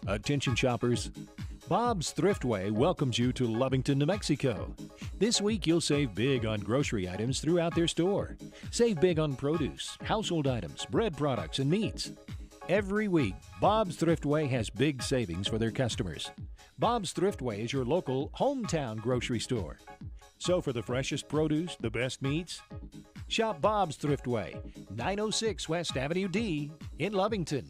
Attention shoppers, Bob's Thriftway welcomes you to Lovington, New Mexico. This week you'll save big on grocery items throughout their store. Save big on produce, household items, bread products, and meats. Every week, Bob's Thriftway has big savings for their customers. Bob's Thriftway is your local hometown grocery store. So for the freshest produce, the best meats, shop Bob's Thriftway, 906 West Avenue D in Lovington.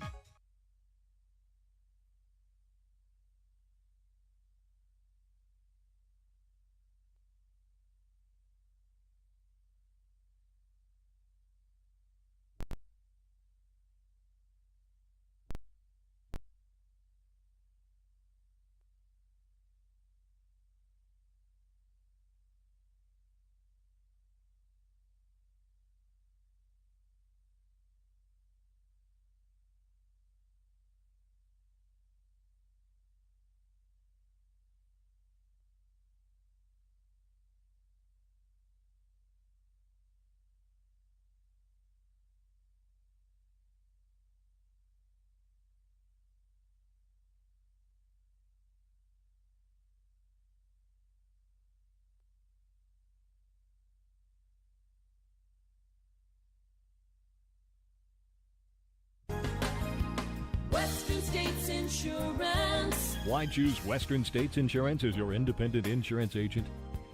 Western States Insurance. Why choose Western States Insurance as your independent insurance agent?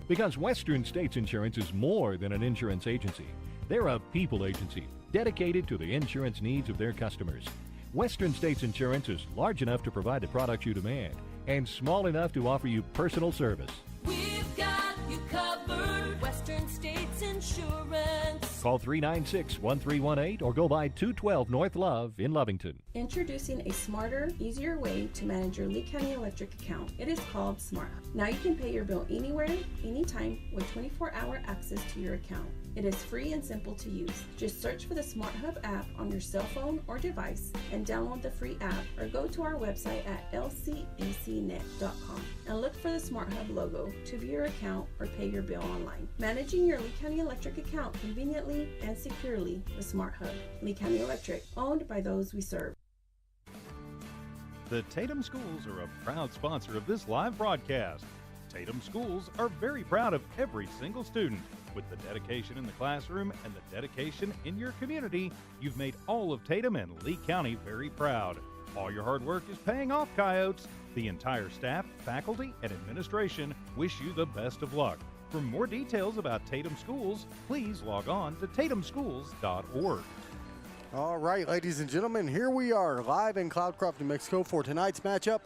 Because Western States Insurance is more than an insurance agency. They're a people agency dedicated to the insurance needs of their customers. Western States Insurance is large enough to provide the products you demand and small enough to offer you personal service. We've got you covered. Western States Insurance. Call 396-1318 or go by 212 North Love in Lovington. Introducing a smarter, easier way to manage your Lee County Electric account. It is called Smart Hub. Now you can pay your bill anywhere, anytime with 24-hour access to your account. It is free and simple to use. Just search for the Smart Hub app on your cell phone or device and download the free app, or go to our website at lcecnet.com and look for the Smart Hub logo to view your account or pay your bill online. Managing your Lee County Electric account conveniently and securely with Smart Hub. Lee County Electric, owned by those we serve. The Tatum Schools are a proud sponsor of this live broadcast. Tatum Schools are very proud of every single student. With the dedication in the classroom and the dedication in your community, you've made all of Tatum and Lee County very proud. All your hard work is paying off, Coyotes. The entire staff, faculty, and administration wish you the best of luck. For more details about Tatum Schools, please log on to tatumschools.org. All right, ladies and gentlemen, here we are live in Cloudcroft, New Mexico for tonight's matchup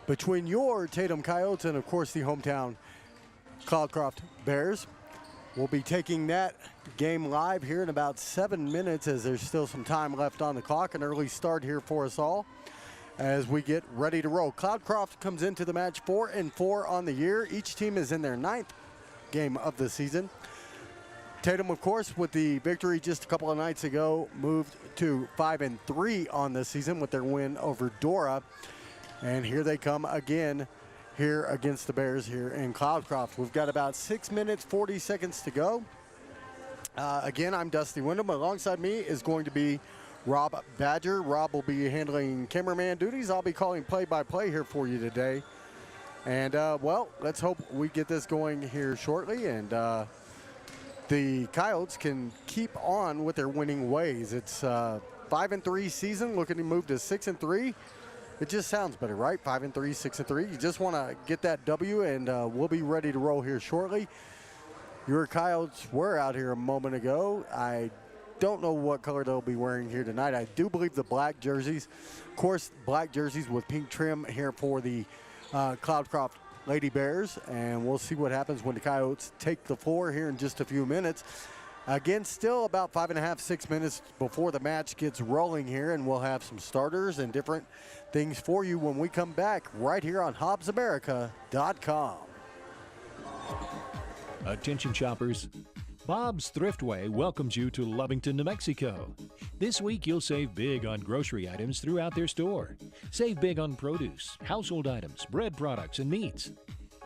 between your Tatum Coyotes and, of course, the hometown Cloudcroft Bears. We'll be taking that game live here in about 7 minutes, as there's still some time left on the clock. An early start here for us all as we get ready to roll. Cloudcroft comes into the match 4-4 on the year. Each team is in their 9th game of the season. Tatum, of course, with the victory just a couple of nights ago, moved to 5-3 on the season with their win over Dora. And here they come again here against the Bears here in Cloudcroft. We've got about 6 minutes, 40 seconds to go. Again, I'm Dusty Wyndham. Alongside me is going to be Rob Badger. Rob will be handling cameraman duties. I'll be calling play-by-play here for you today. And, well, let's hope we get this going here shortly, and the Coyotes can keep on with their winning ways. It's 5-3 season, looking to move to 6-3. It just sounds better, right? 5-3, 6-3. You just want to get that W, and we'll be ready to roll here shortly. Your Coyotes were out here a moment ago. I don't know what color they'll be wearing here tonight. I do believe the black jerseys. Of course, black jerseys with pink trim here for the Cloudcroft Lady Bears, and we'll see what happens when the Coyotes take the floor here in just a few minutes. Again, still about 5.5, 6 minutes before the match gets rolling here, and we'll have some starters and different things for you when we come back right here on HobbsAmerica.com. Attention shoppers, Bob's Thriftway welcomes you to Lovington, New Mexico. This week you'll save big on grocery items throughout their store. Save big on produce, household items, bread products, and meats.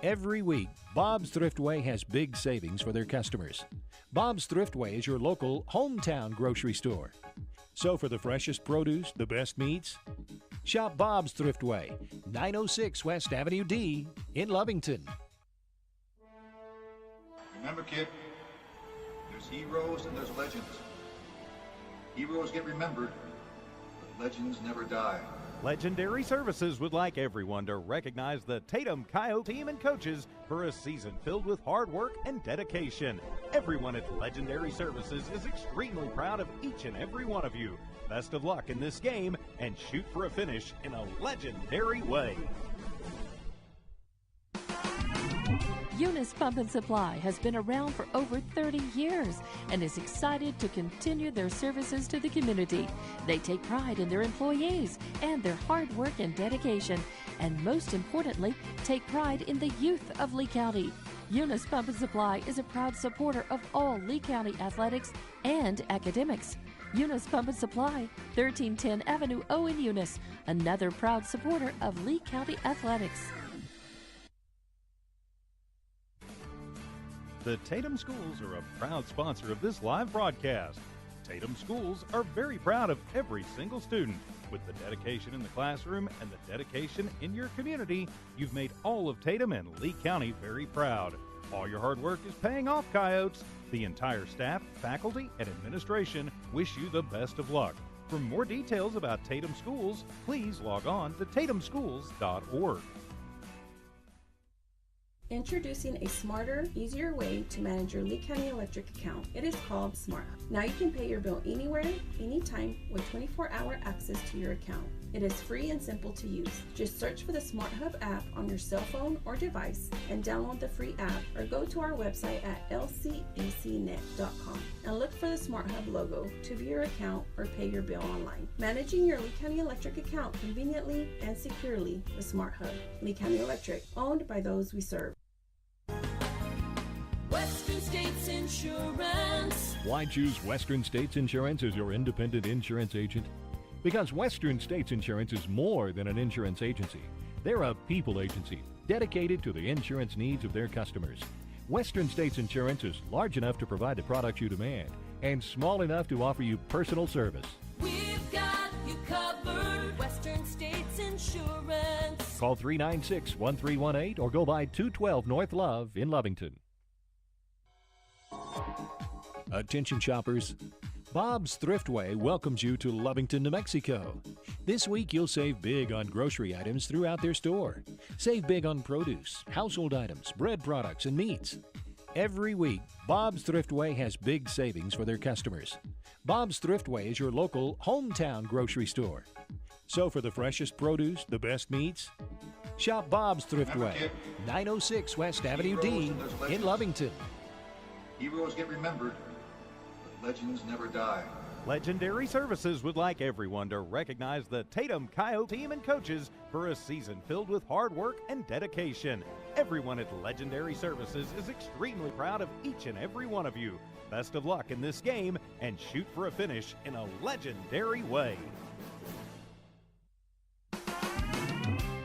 Every week, Bob's Thriftway has big savings for their customers. Bob's Thriftway is your local hometown grocery store. So for the freshest produce, the best meats, Shop Bob's Thriftway, 906 West Avenue D in Lovington. Remember, kid, there's heroes and there's legends. Heroes get remembered, but legends never die. Legendary Services would like everyone to recognize the Tatum Coyote team and coaches for a season filled with hard work and dedication. Everyone at Legendary Services is extremely proud of each and every one of you. Best of luck in this game and shoot for a finish in a legendary way. Eunice Pump and Supply has been around for over 30 years and is excited to continue their services to the community. They take pride in their employees and their hard work and dedication, and most importantly, take pride in the youth of Lee County. Eunice Pump and Supply is a proud supporter of all Lee County athletics and academics. Eunice Pump and Supply, 1310 Avenue O in Eunice, another proud supporter of Lee County athletics. The Tatum Schools are a proud sponsor of this live broadcast. Tatum Schools are very proud of every single student. With the dedication in the classroom and the dedication in your community, you've made all of Tatum and Lee County very proud. All your hard work is paying off, Coyotes. The entire staff, faculty, and administration wish you the best of luck. For more details about Tatum Schools, please log on to tatumschools.org. Introducing a smarter, easier way to manage your Lee County Electric account. It is called Smart Hub. Now you can pay your bill anywhere, anytime with 24-hour access to your account. It is free and simple to use. Just search for the Smart Hub app on your cell phone or device and download the free app, or go to our website at lcecnet.com and look for the Smart Hub logo to view your account or pay your bill online. Managing your Lee County Electric account conveniently and securely with Smart Hub. Lee County Electric, owned by those we serve. Western States Insurance. Why choose Western States Insurance as your independent insurance agent? Because Western States Insurance is more than an insurance agency. They're a people agency dedicated to the insurance needs of their customers. Western States Insurance is large enough to provide the products you demand and small enough to offer you personal service. We've got you covered. Western States Insurance. Call 396-1318 or go by 212 North Love in Lovington. Attention shoppers, Bob's Thriftway welcomes you to Lovington, New Mexico. This week you'll save big on grocery items throughout their store. Save big on produce, household items, bread products, and meats. Every week, Bob's Thriftway has big savings for their customers. Bob's Thriftway is your local hometown grocery store. So for the freshest produce, the best meats, shop Bob's Thriftway, 906 West Avenue D in Lovington. Heroes get remembered, but legends never die. Legendary Services would like everyone to recognize the Tatum Coyote team and coaches for a season filled with hard work and dedication. Everyone at Legendary Services is extremely proud of each and every one of you. Best of luck in this game and shoot for a finish in a legendary way.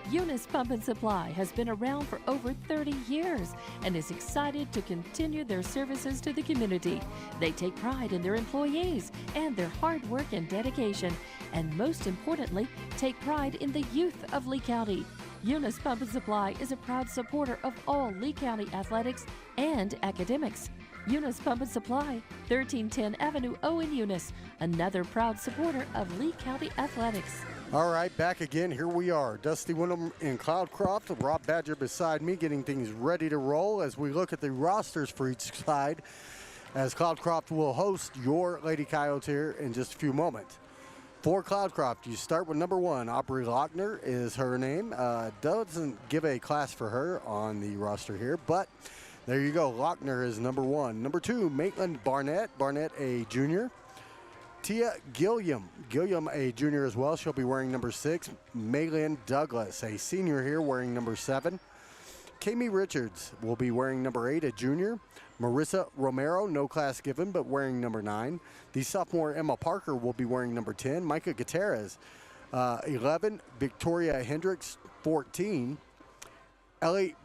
Eunice Pump and Supply has been around for over 30 years and is excited to continue their services to the community. They take pride in their employees and their hard work and dedication, and most importantly, take pride in the youth of Lee County. Eunice Pump and Supply is a proud supporter of all Lee County athletics and academics. Eunice Pump and Supply, 1310 Avenue O in Eunice, another proud supporter of Lee County athletics. All right, back again. Here we are. Dusty Wyndham in Cloudcroft. Rob Badger beside me getting things ready to roll as we look at the rosters for each side, as Cloudcroft will host your Lady Coyotes here in just a few moments. For Cloudcroft, you start with number 1. Aubrey Lochner is her name. Doesn't give a class for her on the roster here, but there you go. Lochner is number 1. Number 2, Maitland Barnett. Barnett, a junior. Tia Gilliam a junior as well. She'll be wearing number 6. Maylin Douglas, a senior here, wearing number 7. Kami Richards will be wearing number 8, a junior. Marissa Romero, no class given, but wearing number 9. The sophomore Emma Parker will be wearing number 10. Micah Gutierrez, 11. Victoria Hendricks, 14. Ellie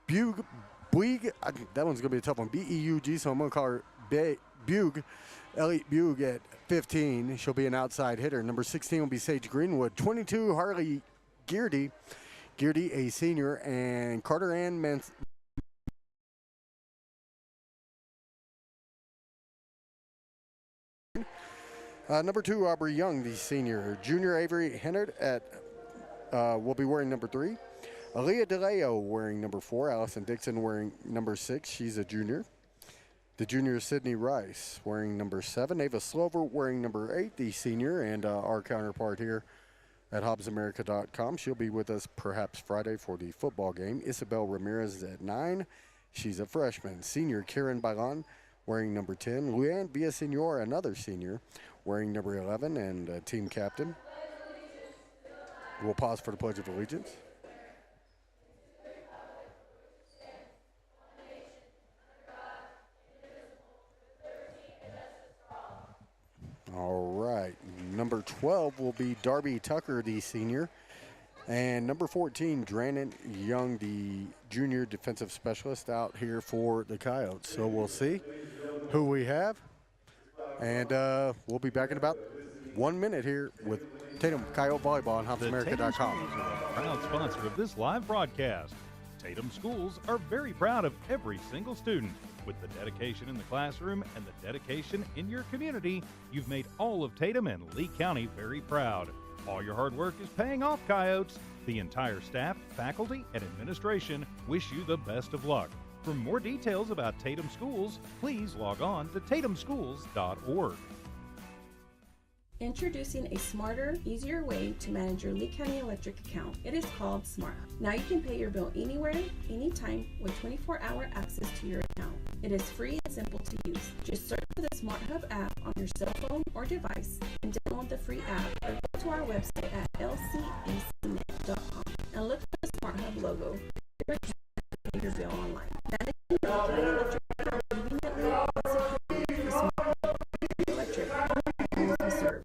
Buig, that one's going to be a tough one. Beug, so I'm going to call her Elliot Bug at 15. She'll be an outside hitter. Number 16 will be Sage Greenwood. 22, Harley Geardy. Geardy, a senior, and Carter Ann number 2, Aubrey Young, the senior. Junior Avery Hennard will be wearing number 3. Aaliyah DeLeo wearing number 4. Allison Dixon wearing number 6. She's a junior. The junior Sydney Rice wearing number 7. Ava Slover wearing number 8, the senior, and our counterpart here at HobbsAmerica.com. She'll be with us perhaps Friday for the football game. Isabel Ramirez at 9. She's a freshman. Senior Karen Bailon wearing number 10. Luann Villasenor, another senior, wearing number 11 and team captain. We'll pause for the Pledge of Allegiance. All right, number 12 will be Darby Tucker, the senior, and number 14, Drannon Young, the junior defensive specialist out here for the Coyotes. So we'll see who we have, and we'll be back in about 1 minute here with Tatum Coyote Volleyball on HobbsAmerica.com. The Tatum Schools are a proud sponsor of this live broadcast. Tatum Schools are very proud of every single student. With the dedication in the classroom and the dedication in your community, you've made all of Tatum and Lee County very proud. All your hard work is paying off, Coyotes. The entire staff, faculty, and administration wish you the best of luck. For more details about Tatum Schools, please log on to tatumschools.org. Introducing a smarter, easier way to manage your Lee County Electric account. It is called Smart Hub. Now you can pay your bill anywhere, anytime, with 24-hour access to your account. It is free and simple to use. Just search for the Smart Hub app on your cell phone or device and download the free app, or go to our website at lcacnet.com and look for the Smart Hub logo. Your account and pay your bill online. Managing your Lee County Electric account conveniently and securely with Smart Hub Electric. Serve.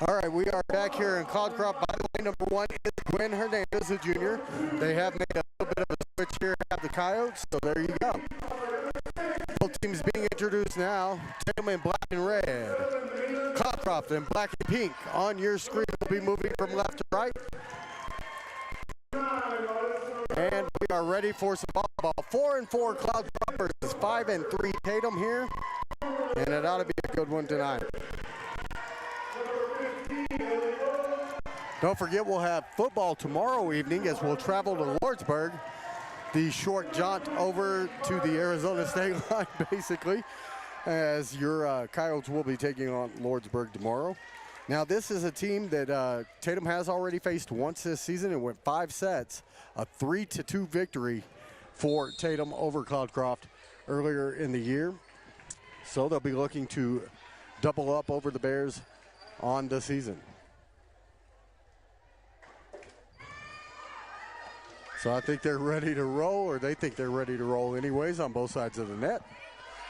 All right, we are back here in Cloudcroft. By the way, number 1 is Gwen Hernandez, a junior. They have made a little bit of a switch here at the Coyotes, so there you go. Both teams being introduced now. Tatum in black and red. Cloudcroft in black and pink. On your screen, we'll be moving from left to right. And we are ready for some volleyball. 4-4 Cloudcroft versus 5-3 Tatum here. And it ought to be a good one tonight. Don't forget, we'll have football tomorrow evening as we'll travel to Lordsburg. The short jaunt over to the Arizona state line, basically, as your Coyotes will be taking on Lordsburg tomorrow. Now, this is a team that Tatum has already faced once this season. It went 5 sets, a 3-2 victory for Tatum over Cloudcroft earlier in the year. So they'll be looking to double up over the Bears on the season. So I think they're ready to roll, or they think they're ready to roll anyways on both sides of the net.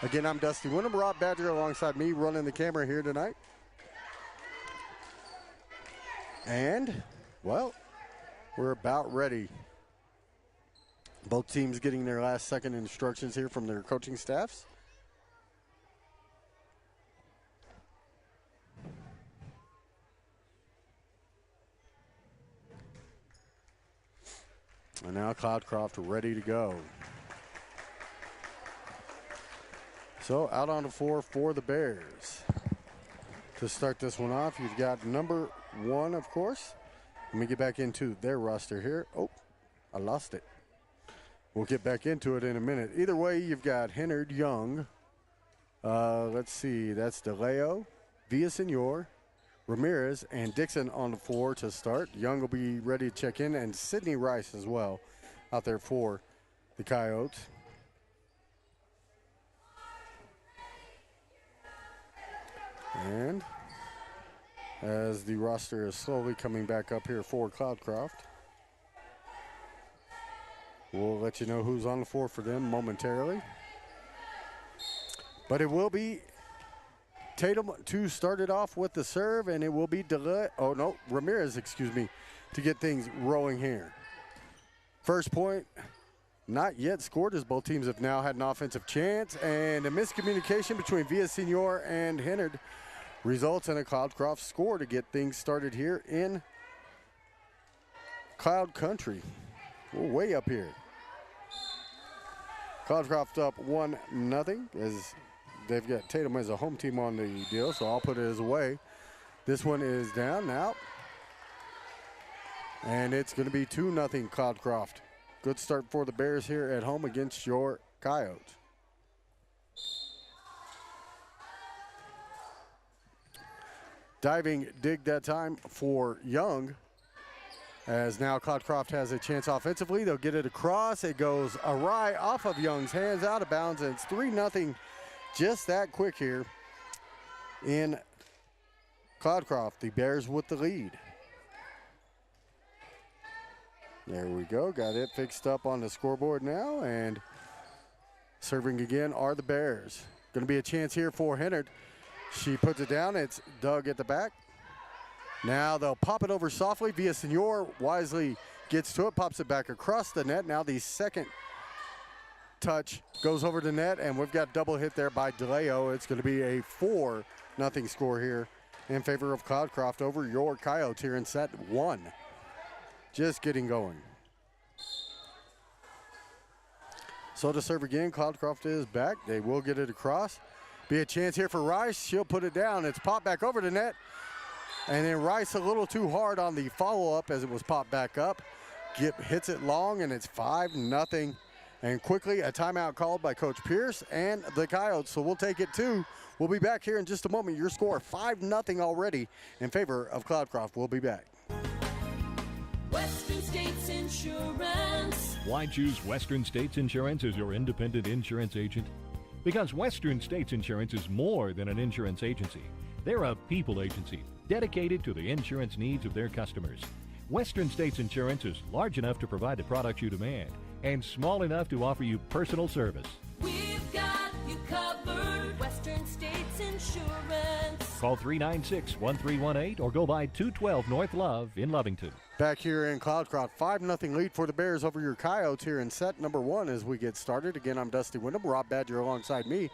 Again, I'm Dusty Wyndham, Rob Badger alongside me running the camera here tonight. And, well, we're about ready. Both teams getting their last second instructions here from their coaching staffs. And now Cloudcroft ready to go. So out on the floor for the Bears. To start this one off, you've got number 1, of course. Let me get back into their roster here. Oh, I lost it. We'll get back into it in a minute. Either way, you've got Hennard, Young. Let's see, that's DeLeo, Villasenor, Ramirez, and Dixon on the floor to start. Young will be ready to check in, and Sydney Rice as well out there for the Coyotes. And as the roster is slowly coming back up here for Cloudcroft, we'll let you know who's on the floor for them momentarily. But it will be Tatum to start it off with the serve, and it will be Ramirez, to get things rolling here. First point not yet scored, as both teams have now had an offensive chance, and a miscommunication between Villasenor and Hennard results in a Cloudcroft score to get things started here in Cloud Country. We're way up here. Cloudcroft up 1-0 as they've got Tatum as a home team on the deal, so I'll put it as away. This one is down now. And it's going to be 2-0 Cloudcroft. Good start for the Bears here at home against your Coyotes. Diving dig that time for Young, as now Cloudcroft has a chance offensively. They'll get it across. It goes awry off of Young's hands, out of bounds, and it's 3-0 just that quick here in Cloudcroft. The Bears with the lead. There we go, got it fixed up on the scoreboard now, and serving again are the Bears. Gonna be a chance here for Hennard. She puts it down, it's dug at the back. Now they'll pop it over softly. Villasenor wisely gets to it, pops it back across the net. Now the second touch goes over the net, and we've got double hit there by DeLeo. It's gonna be a 4-0 score here in favor of Cloudcroft over your Coyotes here in set 1. Just getting going. So to serve again, Cloudcroft is back. They will get it across. Be a chance here for Rice. She'll put it down. It's popped back over the net. And then Rice a little too hard on the follow-up as it was popped back up. Hits it long, and it's 5-0. And quickly a timeout called by Coach Pierce and the Coyotes. So we'll take it too. We'll be back here in just a moment. Your score 5-0 already in favor of Cloudcroft. We'll be back. Western States Insurance. Why choose Western States Insurance as your independent insurance agent? Because Western States Insurance is more than an insurance agency. They're a people agency dedicated to the insurance needs of their customers. Western States Insurance is large enough to provide the products you demand and small enough to offer you personal service. We've got you covered. Western States Insurance. Call 396-1318 or go by 212 North Love in Lovington. Back here in Cloudcroft, 5-0 lead for the Bears over your Coyotes here in set number 1 as we get started. Again, I'm Dusty Wyndham, Rob Badger alongside me,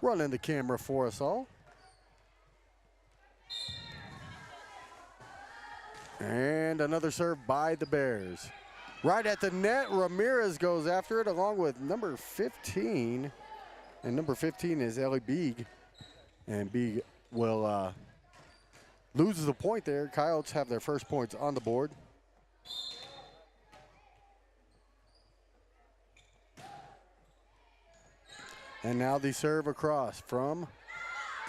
running the camera for us all. And another serve by the Bears. Right at the net, Ramirez goes after it along with number 15. And number 15 is Ellie Beeg. And Beeg will loses the point there. Coyotes have their first points on the board. And now the serve across from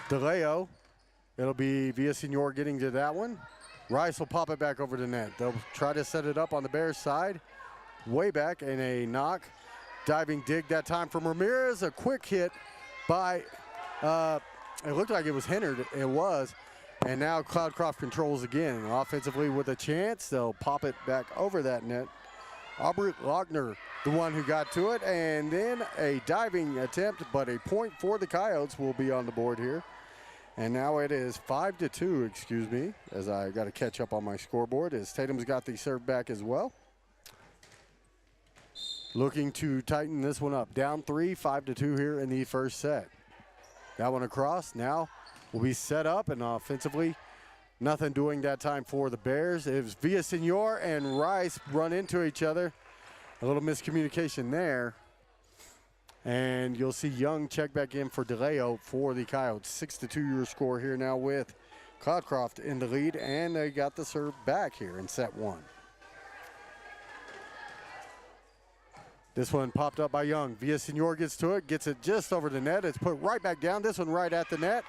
DeLeo. It'll be Villasenor getting to that one. Rice will pop it back over the net. They'll try to set it up on the Bears side. Way back, and a knock. Diving dig that time from Ramirez. A quick hit by, it looked like it was Hennard. It was. And now Cloudcroft controls again. Offensively with a chance. They'll pop it back over that net. Aubrey Lochner, the one who got to it. And then a diving attempt, but a point for the Coyotes will be on the board here. And now it is 5-2, excuse me, as I got to catch up on my scoreboard, as Tatum's got the serve back as well. Looking to tighten this one up. Down 3, 5-2 here in the first set. That one across. Now will be set up, and offensively, nothing doing that time for the Bears. It was Villasenor and Rice run into each other. A little miscommunication there. And you'll see Young check back in for DeLeo for the Coyotes. 6-2 your score here now with Cloudcroft in the lead, and they got the serve back here in set 1. This one popped up by Young. Villasenor gets to it, gets it just over the net. It's put right back down. This one right at the net.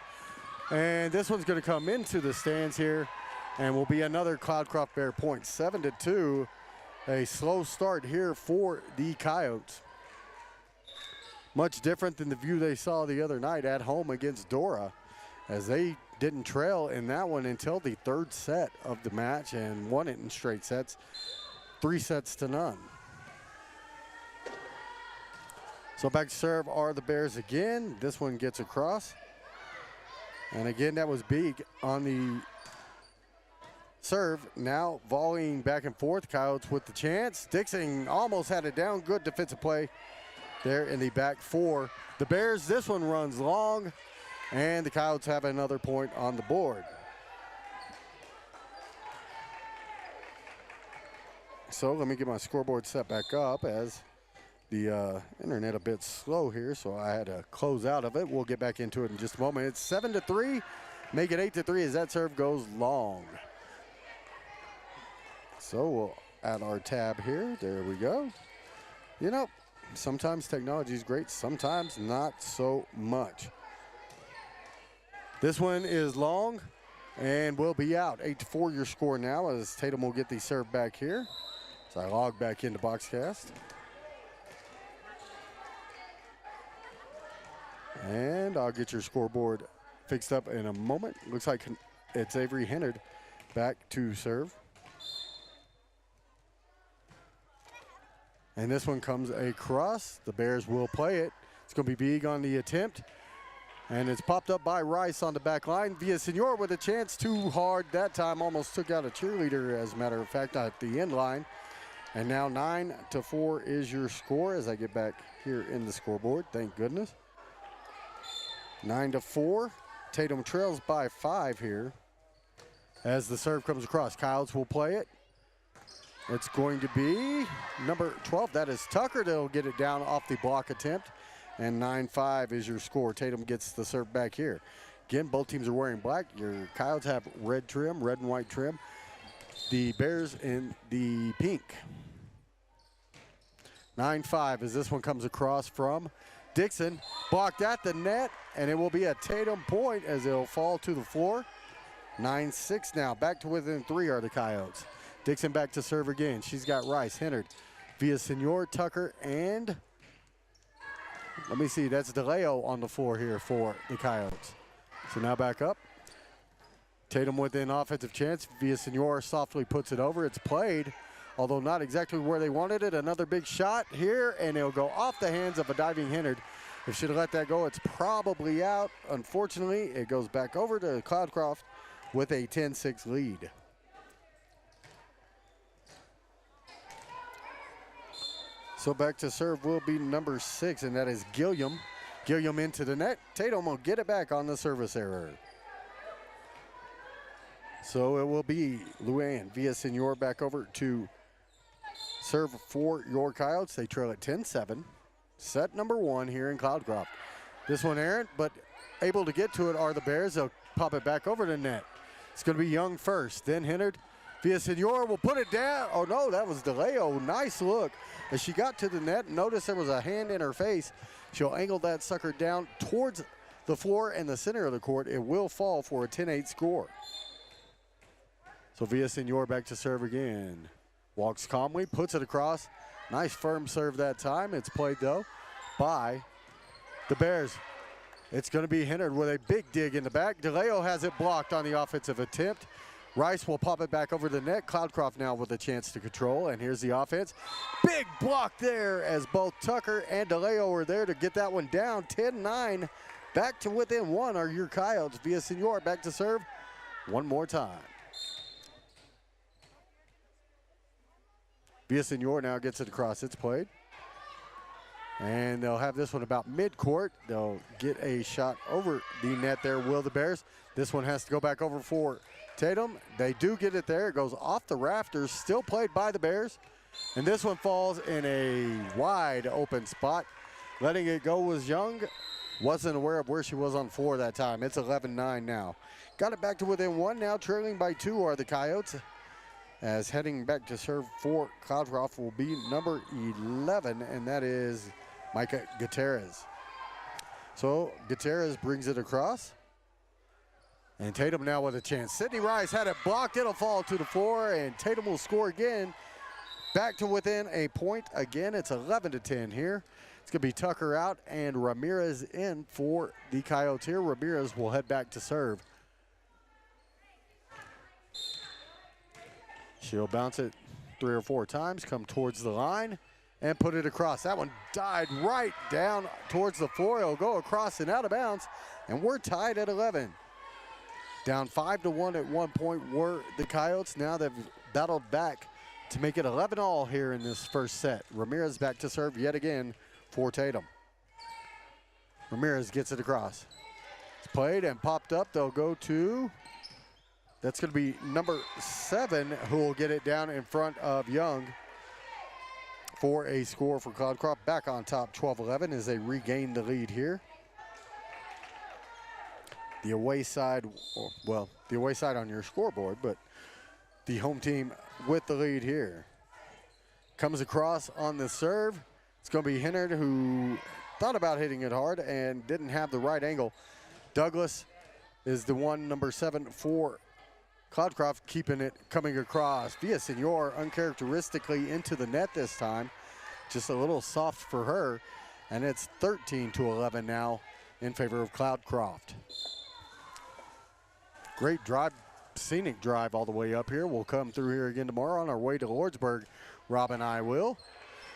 And this one's going to come into the stands here and will be another Cloudcroft Bear point. 7-2, a slow start here for the Coyotes. Much different than the view they saw the other night at home against Dora, as they didn't trail in that one until the third set of the match and won it in straight sets, 3-0. So back to serve are the Bears again. This one gets across. And again, that was Beeg on the serve. Now volleying back and forth. Coyotes with the chance. Dixon almost had it down. Good defensive play there in the back four. The Bears, this one runs long, and the Coyotes have another point on the board. So let me get my scoreboard set back up as the internet a bit slow here, so I had to close out of it. We'll get back into it in just a moment. It's 7-3. Make it 8-3 as that serve goes long. So we'll add our tab here. There we go. You know, sometimes technology is great, sometimes not so much. This one is long and will be out. 8-4 your score now as Tatum will get the serve back here. So I log back into Boxcast. And I'll get your scoreboard fixed up in a moment. Looks like it's Avery Hennard back to serve. And this one comes across. The Bears will play it. It's going to be Beeg on the attempt. And it's popped up by Rice on the back line. Villasenor with a chance, too hard that time. Almost took out a cheerleader, as a matter of fact, at the end line. And now 9-4 is your score as I get back here in the scoreboard. Thank goodness. 9-4. Tatum trails by 5 here as the serve comes across. Coyotes will play it. It's going to be number 12. That is Tucker. They'll get it down off the block attempt. And 9-5 is your score. Tatum gets the serve back here. Again, both teams are wearing black. Your Coyotes have red trim, red and white trim. The Bears in the pink. 9-5 as this one comes across from Dixon. Blocked at the net, and it will be a Tatum point as it'll fall to the floor. 9-6 now. Back to within 3 are the Coyotes. Dixon back to serve again. She's got Rice, Hennard, Villasenor, Tucker, and let me see, that's DeLeo on the floor here for the Coyotes. So now back up. Tatum with an offensive chance. Villasenor softly puts it over. It's played, although not exactly where they wanted it. Another big shot here, and it'll go off the hands of a diving Hennard. If she'd have let that go, it's probably out. Unfortunately, it goes back over to Cloudcroft with a 10-6 lead. So back to serve will be number 6, and that is Gilliam. Gilliam into the net. Tatum will get it back on the service error. So it will be Luann Villasenor back over to serve for your Coyotes. They trail at 10-7. Set number 1 here in Cloudcroft. This one errant, but able to get to it are the Bears. They'll pop it back over the net. It's going to be Young first, then Hennard. Villasenor will put it down. Oh, no, that was DeLeo. Nice look. As she got to the net, notice there was a hand in her face. She'll angle that sucker down towards the floor and the center of the court. It will fall for a 10-8 score. So Villasenor back to serve again. Walks calmly, puts it across. Nice firm serve that time. It's played, though, by the Bears. It's going to be Hennard with a big dig in the back. DeLeo has it blocked on the offensive attempt. Rice will pop it back over the net. Cloudcroft now with a chance to control, and here's the offense. Big block there as both Tucker and DeLeo are there to get that one down. 10-9. Back to within 1 are your Coyotes. Villasenor back to serve one more time. Villasenor now gets it across. It's played. And they'll have this one about midcourt. They'll get a shot over the net there, will the Bears. This one has to go back over for Tatum. They do get it there. It goes off the rafters, still played by the Bears. And this one falls in a wide open spot. Letting it go was Young. Wasn't aware of where she was on floor that time. It's 11-9 now. Got it back to within 1 now. Trailing by 2 are the Coyotes. As heading back to serve for Cloudcroft will be number 11, and that is Micah Gutierrez. So Gutierrez brings it across. And Tatum now with a chance. Sydney Rice had it blocked. It'll fall to the floor, and Tatum will score again. Back to within a point again. It's 11-10 here. It's going to be Tucker out and Ramirez in for the Coyotes here. Ramirez will head back to serve. She'll bounce it 3 or 4 times, come towards the line, and put it across. That one died right down towards the floor. It'll go across and out of bounds, and we're tied at 11. Down 5-1 at one point were the Coyotes. Now they've battled back to make it 11-all here in this first set. Ramirez back to serve yet again for Tatum. Ramirez gets it across. It's played and popped up. They'll go to, that's going to be number 7 who will get it down in front of Young for a score for Cloudcroft. Back on top 12-11 as they regain the lead here. The away side, well, the away side on your scoreboard, but the home team with the lead here. Comes across on the serve. It's going to be Hennard, who thought about hitting it hard and didn't have the right angle. Douglas is the one, number 7 for Cloudcroft, keeping it coming across. Villasenor uncharacteristically into the net this time. Just a little soft for her. And it's 13-11 now in favor of Cloudcroft. Great drive, scenic drive all the way up here. We'll come through here again tomorrow on our way to Lordsburg. Rob and I will.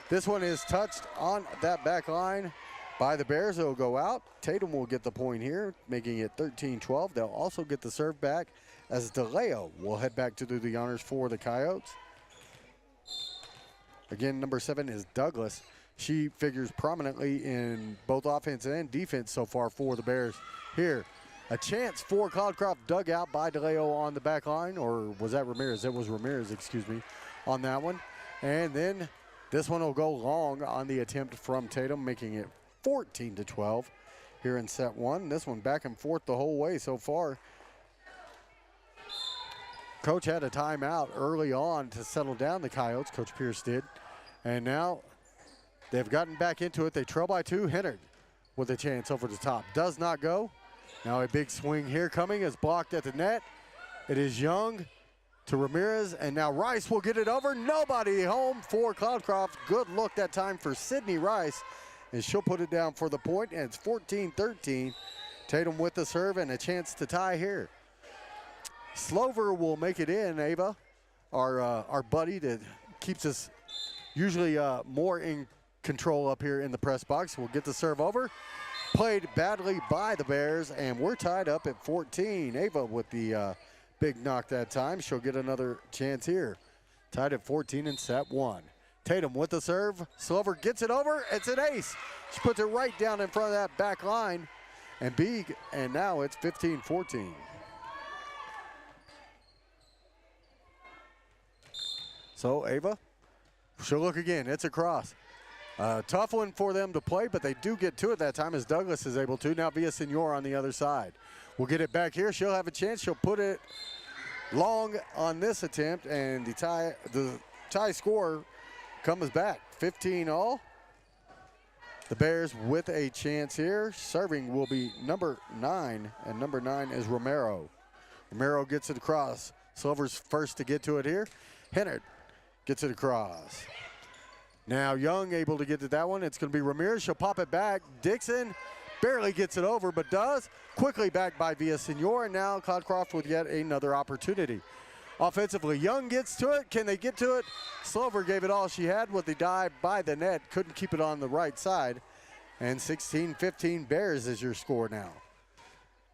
This one is touched on that back line by the Bears. It'll go out. Tatum will get the point here, making it 13-12. They'll also get the serve back as DeLeo will head back to do the honors for the Coyotes. Again, number 7 is Douglas. She figures prominently in both offense and defense so far for the Bears. Here, a chance for Cloudcroft, dug out by DeLeo on the back line, or was that Ramirez? It was Ramirez, excuse me, on that one. And then this one will go long on the attempt from Tatum, making it 14-12 here in set 1. This one back and forth the whole way so far. Coach had a timeout early on to settle down the Coyotes, Coach Pierce did. And now they've gotten back into it. They trail by 2. Hennard with a chance over the top. Does not go. Now a big swing here coming is blocked at the net. It is Young to Ramirez, and now Rice will get it over. Nobody home for Cloudcroft. Good look that time for Sydney Rice, and she'll put it down for the point, and it's 14-13. Tatum with the serve and a chance to tie here. Slover will make it in, Ava, our buddy that keeps us usually more in control up here in the press box. Will get the serve over. Played badly by the Bears, and we're tied up at 14. Ava with the big knock that time. She'll get another chance here. Tied at 14 in set 1. Tatum with the serve. Slover gets it over. It's an ace. She puts it right down in front of that back line. And now it's 15-14. So Ava, she'll look again. It's a cross. Tough one for them to play, but they do get to it that time as Douglas is able to. Now Villasenor on the other side. We'll get it back here. She'll have a chance. She'll put it long on this attempt, and the tie score comes back. 15-all. The Bears with a chance here. Serving will be number 9, and number 9 is Romero. Romero gets it across. Silver's first to get to it here. Hennard gets it across. Now Young able to get to that one. It's going to be Ramirez. She'll pop it back. Dixon barely gets it over, but does. Quickly back by Villasenor, and now Cloudcroft with yet another opportunity. Offensively, Young gets to it. Can they get to it? Slover gave it all she had with the dive by the net. Couldn't keep it on the right side. And 16-15 Bears is your score now.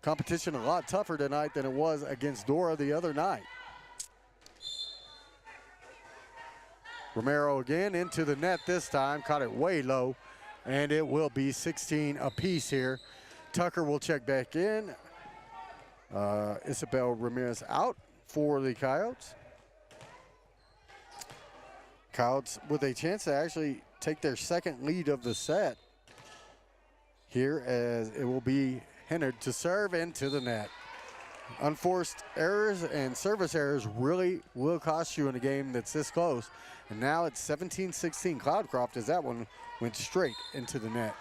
Competition a lot tougher tonight than it was against Dora the other night. Romero again into the net this time. Caught it way low. And it will be 16 apiece here. Tucker will check back in. Isabel Ramirez out for the Coyotes. Coyotes with a chance to actually take their second lead of the set here, as it will be Hennard to serve into the net. Unforced errors and service errors really will cost you in a game that's this close. And now it's 17-16 Cloudcroft as that one went straight into the net.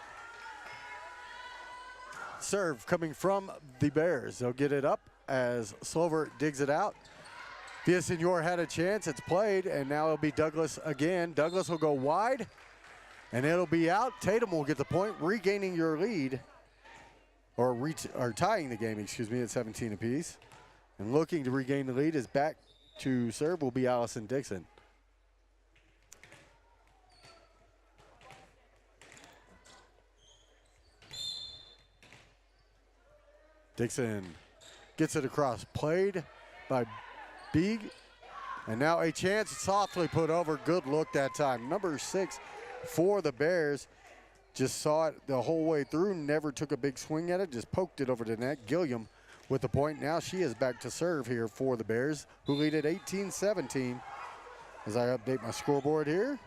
Serve coming from the Bears. They'll get it up as Slover digs it out. Villasenor had a chance. It's played, and now it'll be Douglas again. Douglas will go wide, and it'll be out. Tatum will get the point, regaining your lead, or tying the game, excuse me, at 17 apiece. And looking to regain the lead is back to serve will be Allison Dixon. Dixon Gets it across. Played by Beeg. And now a chance softly put over. Good look that time. Number 6 for the Bears. Just saw it the whole way through. Never took a big swing at it. Just poked it over the net. Gilliam with the point. Now she is back to serve here for the Bears, who lead at 18-17. As I update my scoreboard here.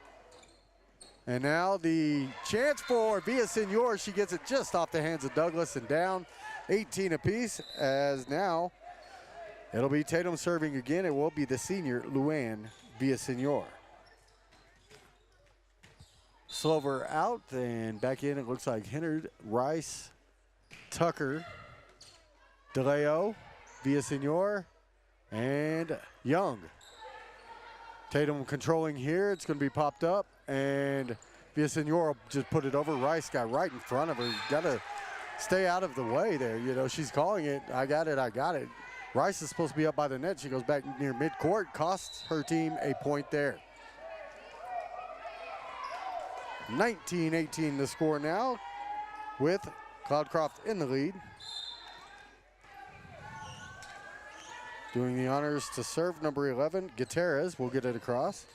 And now the chance for Villasenor. She gets it just off the hands of Douglas and down. 18 apiece, as now it'll be Tatum serving again. It will be the senior, Luann Villasenor. Slover out and back in. It looks like Hennard, Rice, Tucker, DeLeo, Villasenor, and Young. Tatum controlling here. It's going to be popped up, and Villasenor just put it over. Rice got right in front of her. Got to stay out of the way there. You know, she's calling it. I got it. I got it. Rice is supposed to be up by the net. She goes back near midcourt. Costs her team a point there. 19-18 the score now, with Cloudcroft in the lead. Doing the honors to serve, number 11, Gutierrez will get it across.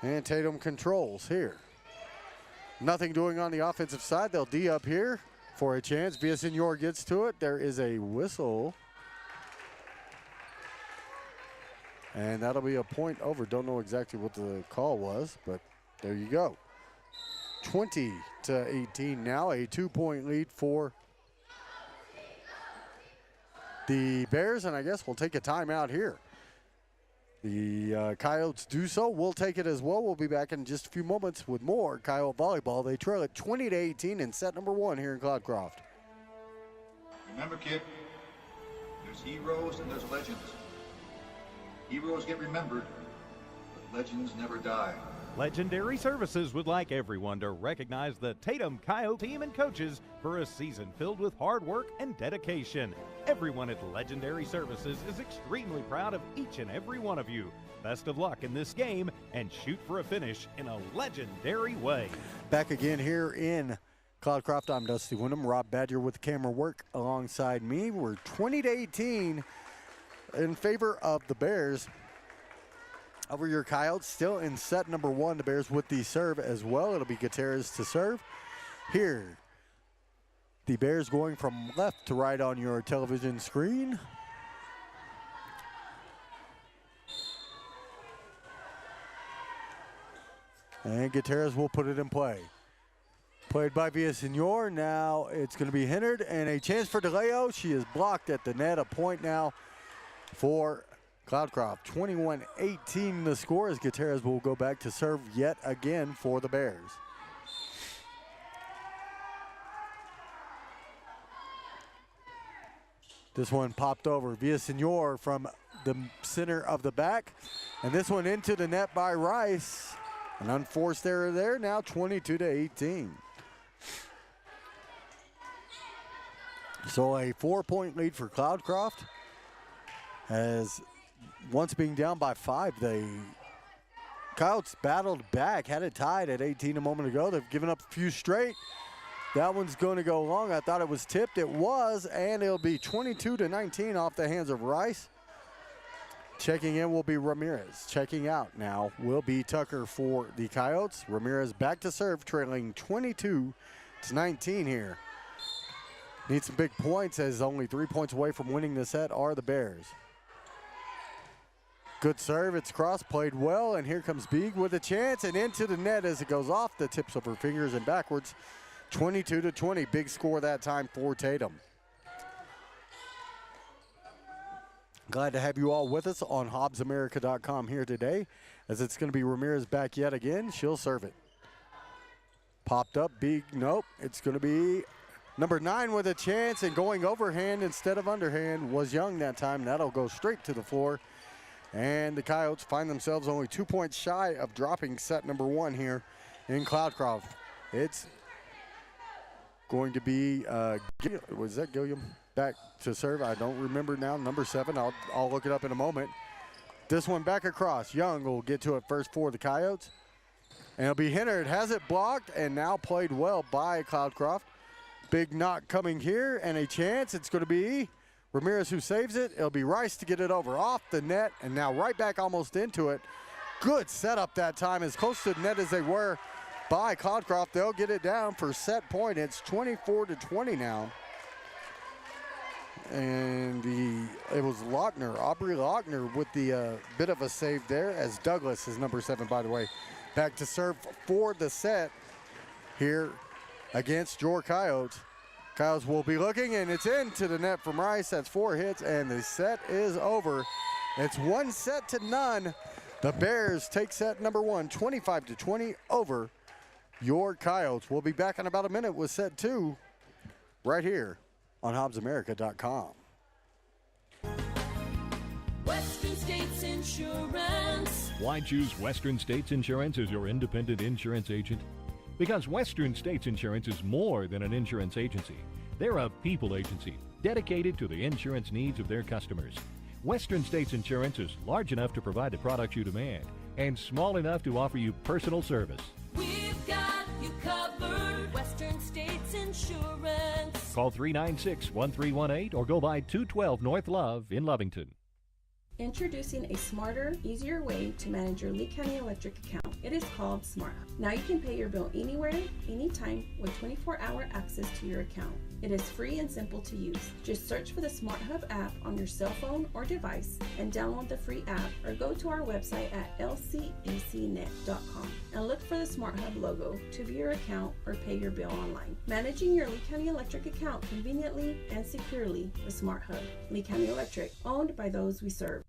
And Tatum controls here. Nothing doing on the offensive side. They'll D up here for a chance. Villasenor gets to it. There is a whistle. And that'll be a point over. Don't know exactly what the call was, but there you go. 20-18 now, a 2-point lead for the Bears, and I guess we'll take a timeout here. The Coyotes do so. We'll take it as well. We'll be back in just a few moments with more Coyote Volleyball. They trail at 20-18 in set number 1 here in Cloudcroft. Remember, kid, there's heroes and there's legends. Heroes get remembered, but legends never die. Legendary Services would like everyone to recognize the Tatum Coyote team and coaches for a season filled with hard work and dedication. Everyone at Legendary Services is extremely proud of each and every one of you. Best of luck in this game and shoot for a finish in a legendary way. Back again here in Cloudcroft. I'm Dusty Wyndham. Rob Badger with camera work alongside me. We're 20-18 in favor of the Bears. Over your Coyotes, still in set number 1. The Bears with the serve as well. It'll be Gutierrez to serve. Here, the Bears going from left to right on your television screen. And Gutierrez will put it in play. Played by Villasenor. Now it's going to be Hennard, and a chance for DeLeo. She is blocked at the net. A point now for Cloudcroft. 21-18 the score, as Gutierrez will go back to serve yet again for the Bears. This one popped over. Villasenor from the center of the back. And this one into the net by Rice. An unforced error there. Now 22-18. So a 4-point lead for Cloudcroft. As once being down by 5, the Coyotes battled back, had it tied at 18 a moment ago. They've given up a few straight. That one's going to go long. I thought it was tipped. It was, and it'll be 22-19 off the hands of Rice. Checking in will be Ramirez. Checking out now will be Tucker for the Coyotes. Ramirez back to serve, trailing 22-19 here. Need some big points, as only 3 points away from winning the set are the Bears. Good serve, it's cross, played well, and here comes Beeg with a chance, and into the net as it goes off the tips of her fingers and backwards. 22-20, big score that time for Tatum. Glad to have you all with us on HobbsAmerica.com here today, as it's going to be Ramirez back yet again. She'll serve it. Popped up, Beeg, nope, it's going to be number 9 with a chance, and going overhand instead of underhand was Young that time. That'll go straight to the floor. And the Coyotes find themselves only 2 points shy of dropping set number 1 here in Cloudcroft. It's going to be, was that Gilliam back to serve? I don't remember now. Number 7, I'll look it up in a moment. This one back across. Young will get to it first for the Coyotes. And it'll be Hennard, has it blocked, and now played well by Cloudcroft. Big knock coming here, and a chance. It's going to be Ramirez who saves it. It'll be Rice to get it over off the net, and now right back almost into it. Good setup that time, as close to the net as they were by Cloudcroft. They'll get it down for set point. It's 24-20 now. And it was Lochner, Aubrey Lochner with the bit of a save there, as Douglas is number 7, by the way, back to serve for the set here against your Coyotes. Coyotes will be looking, and it's into the net from Rice. That's 4 hits, and the set is over. It's 1-0. The Bears take set number 1, 25-20 over your Coyotes. We'll be back in about a minute with set 2 right here on HobbsAmerica.com. Western States Insurance. Why choose Western States Insurance as your independent insurance agent? Because Western States Insurance is more than an insurance agency. They're a people agency dedicated to the insurance needs of their customers. Western States Insurance is large enough to provide the products you demand and small enough to offer you personal service. We've got you covered. Western States Insurance. Call 396-1318 or go by 212 North Love in Lovington. Introducing a smarter, easier way to manage your Lee County Electric account. It is called SmartHub. Now you can pay your bill anywhere, anytime, with 24-hour access to your account. It is free and simple to use. Just search for the SmartHub app on your cell phone or device and download the free app, or go to our website at lcecnet.com and look for the SmartHub logo to view your account or pay your bill online. Managing your Lee County Electric account conveniently and securely with SmartHub. Lee County Electric, owned by those we serve.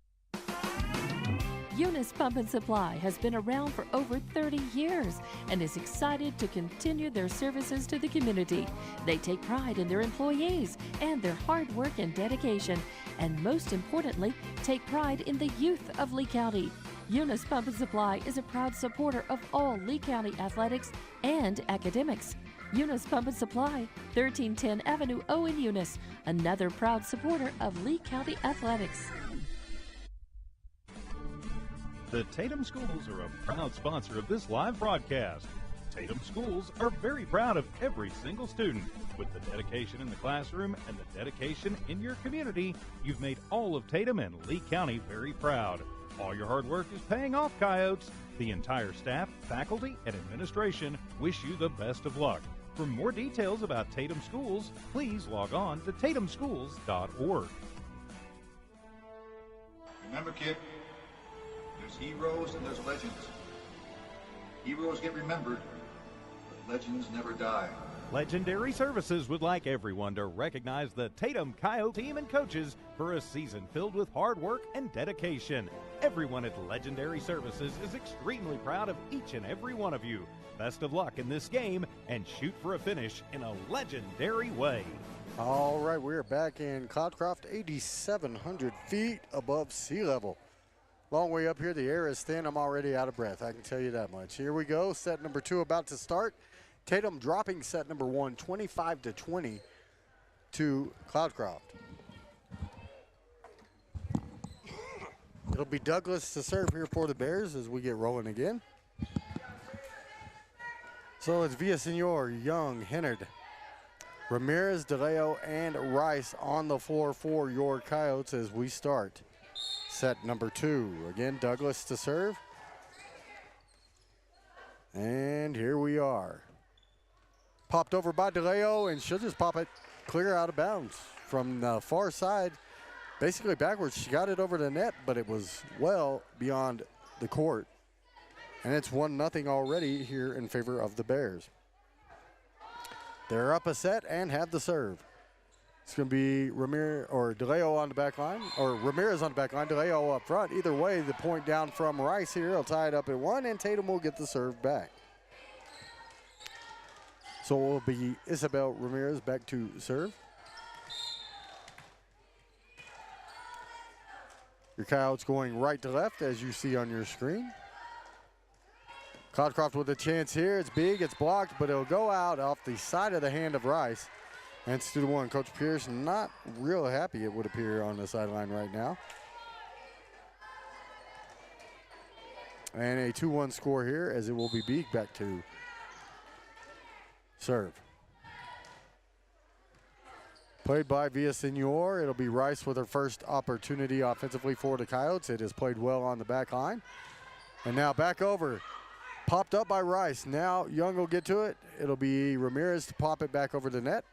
Eunice Pump and Supply has been around for over 30 years and is excited to continue their services to the community. They take pride in their employees and their hard work and dedication, and most importantly, take pride in the youth of Lee County. Eunice Pump and Supply is a proud supporter of all Lee County athletics and academics. Eunice Pump and Supply, 1310 Avenue O in Eunice, another proud supporter of Lee County athletics. The Tatum Schools are a proud sponsor of this live broadcast. Tatum Schools are very proud of every single student. With the dedication in the classroom and the dedication in your community, you've made all of Tatum and Lee County very proud. All your hard work is paying off, Coyotes. The entire staff, faculty, and administration wish you the best of luck. For more details about Tatum Schools, please log on to tatumschools.org. Remember, kid, there's heroes and there's legends. Heroes get remembered, but legends never die. Legendary Services would like everyone to recognize the Tatum Coyote team and coaches for a season filled with hard work and dedication. Everyone at Legendary Services is extremely proud of each and every one of you. Best of luck in this game, and shoot for a finish in a legendary way. All right, we're back in Cloudcroft, 8,700 feet above sea level. Long way up here, the air is thin. I'm already out of breath, I can tell you that much. Here we go, set number 2 about to start. Tatum dropping set number 1, 25-20 to Cloudcroft. It'll be Douglas to serve here for the Bears as we get rolling again. So it's Villasenor, Young, Hennard, Ramirez, DeLeo, and Rice on the floor for your Coyotes as we start set number 2. Again, Douglas to serve. And here we are. Popped over by DeLeo, and she'll just pop it clear out of bounds from the far side, basically backwards. She got it over the net, but it was well beyond the court. And it's 1-0 already here in favor of the Bears. They're up a set and have the serve. It's going to be Ramirez or DeLeo on the back line, or Ramirez on the back line, DeLeo up front. Either way, the point down from Rice here. He'll tie it up at 1, and Tatum will get the serve back. So it will be Isabel Ramirez back to serve. Your Coyotes going right to left, as you see on your screen. Cloudcroft with a chance here. It's big, it's blocked, but it'll go out off the side of the hand of Rice. And it's 2-1. Coach Pierce not real happy, it would appear, on the sideline right now. And a 2-1 score here, as it will be Beek back to serve. Played by Villasenor. It'll be Rice with her first opportunity offensively for the Coyotes. It is played well on the back line. And now back over. Popped up by Rice. Now Young will get to it. It'll be Ramirez to pop it back over the net.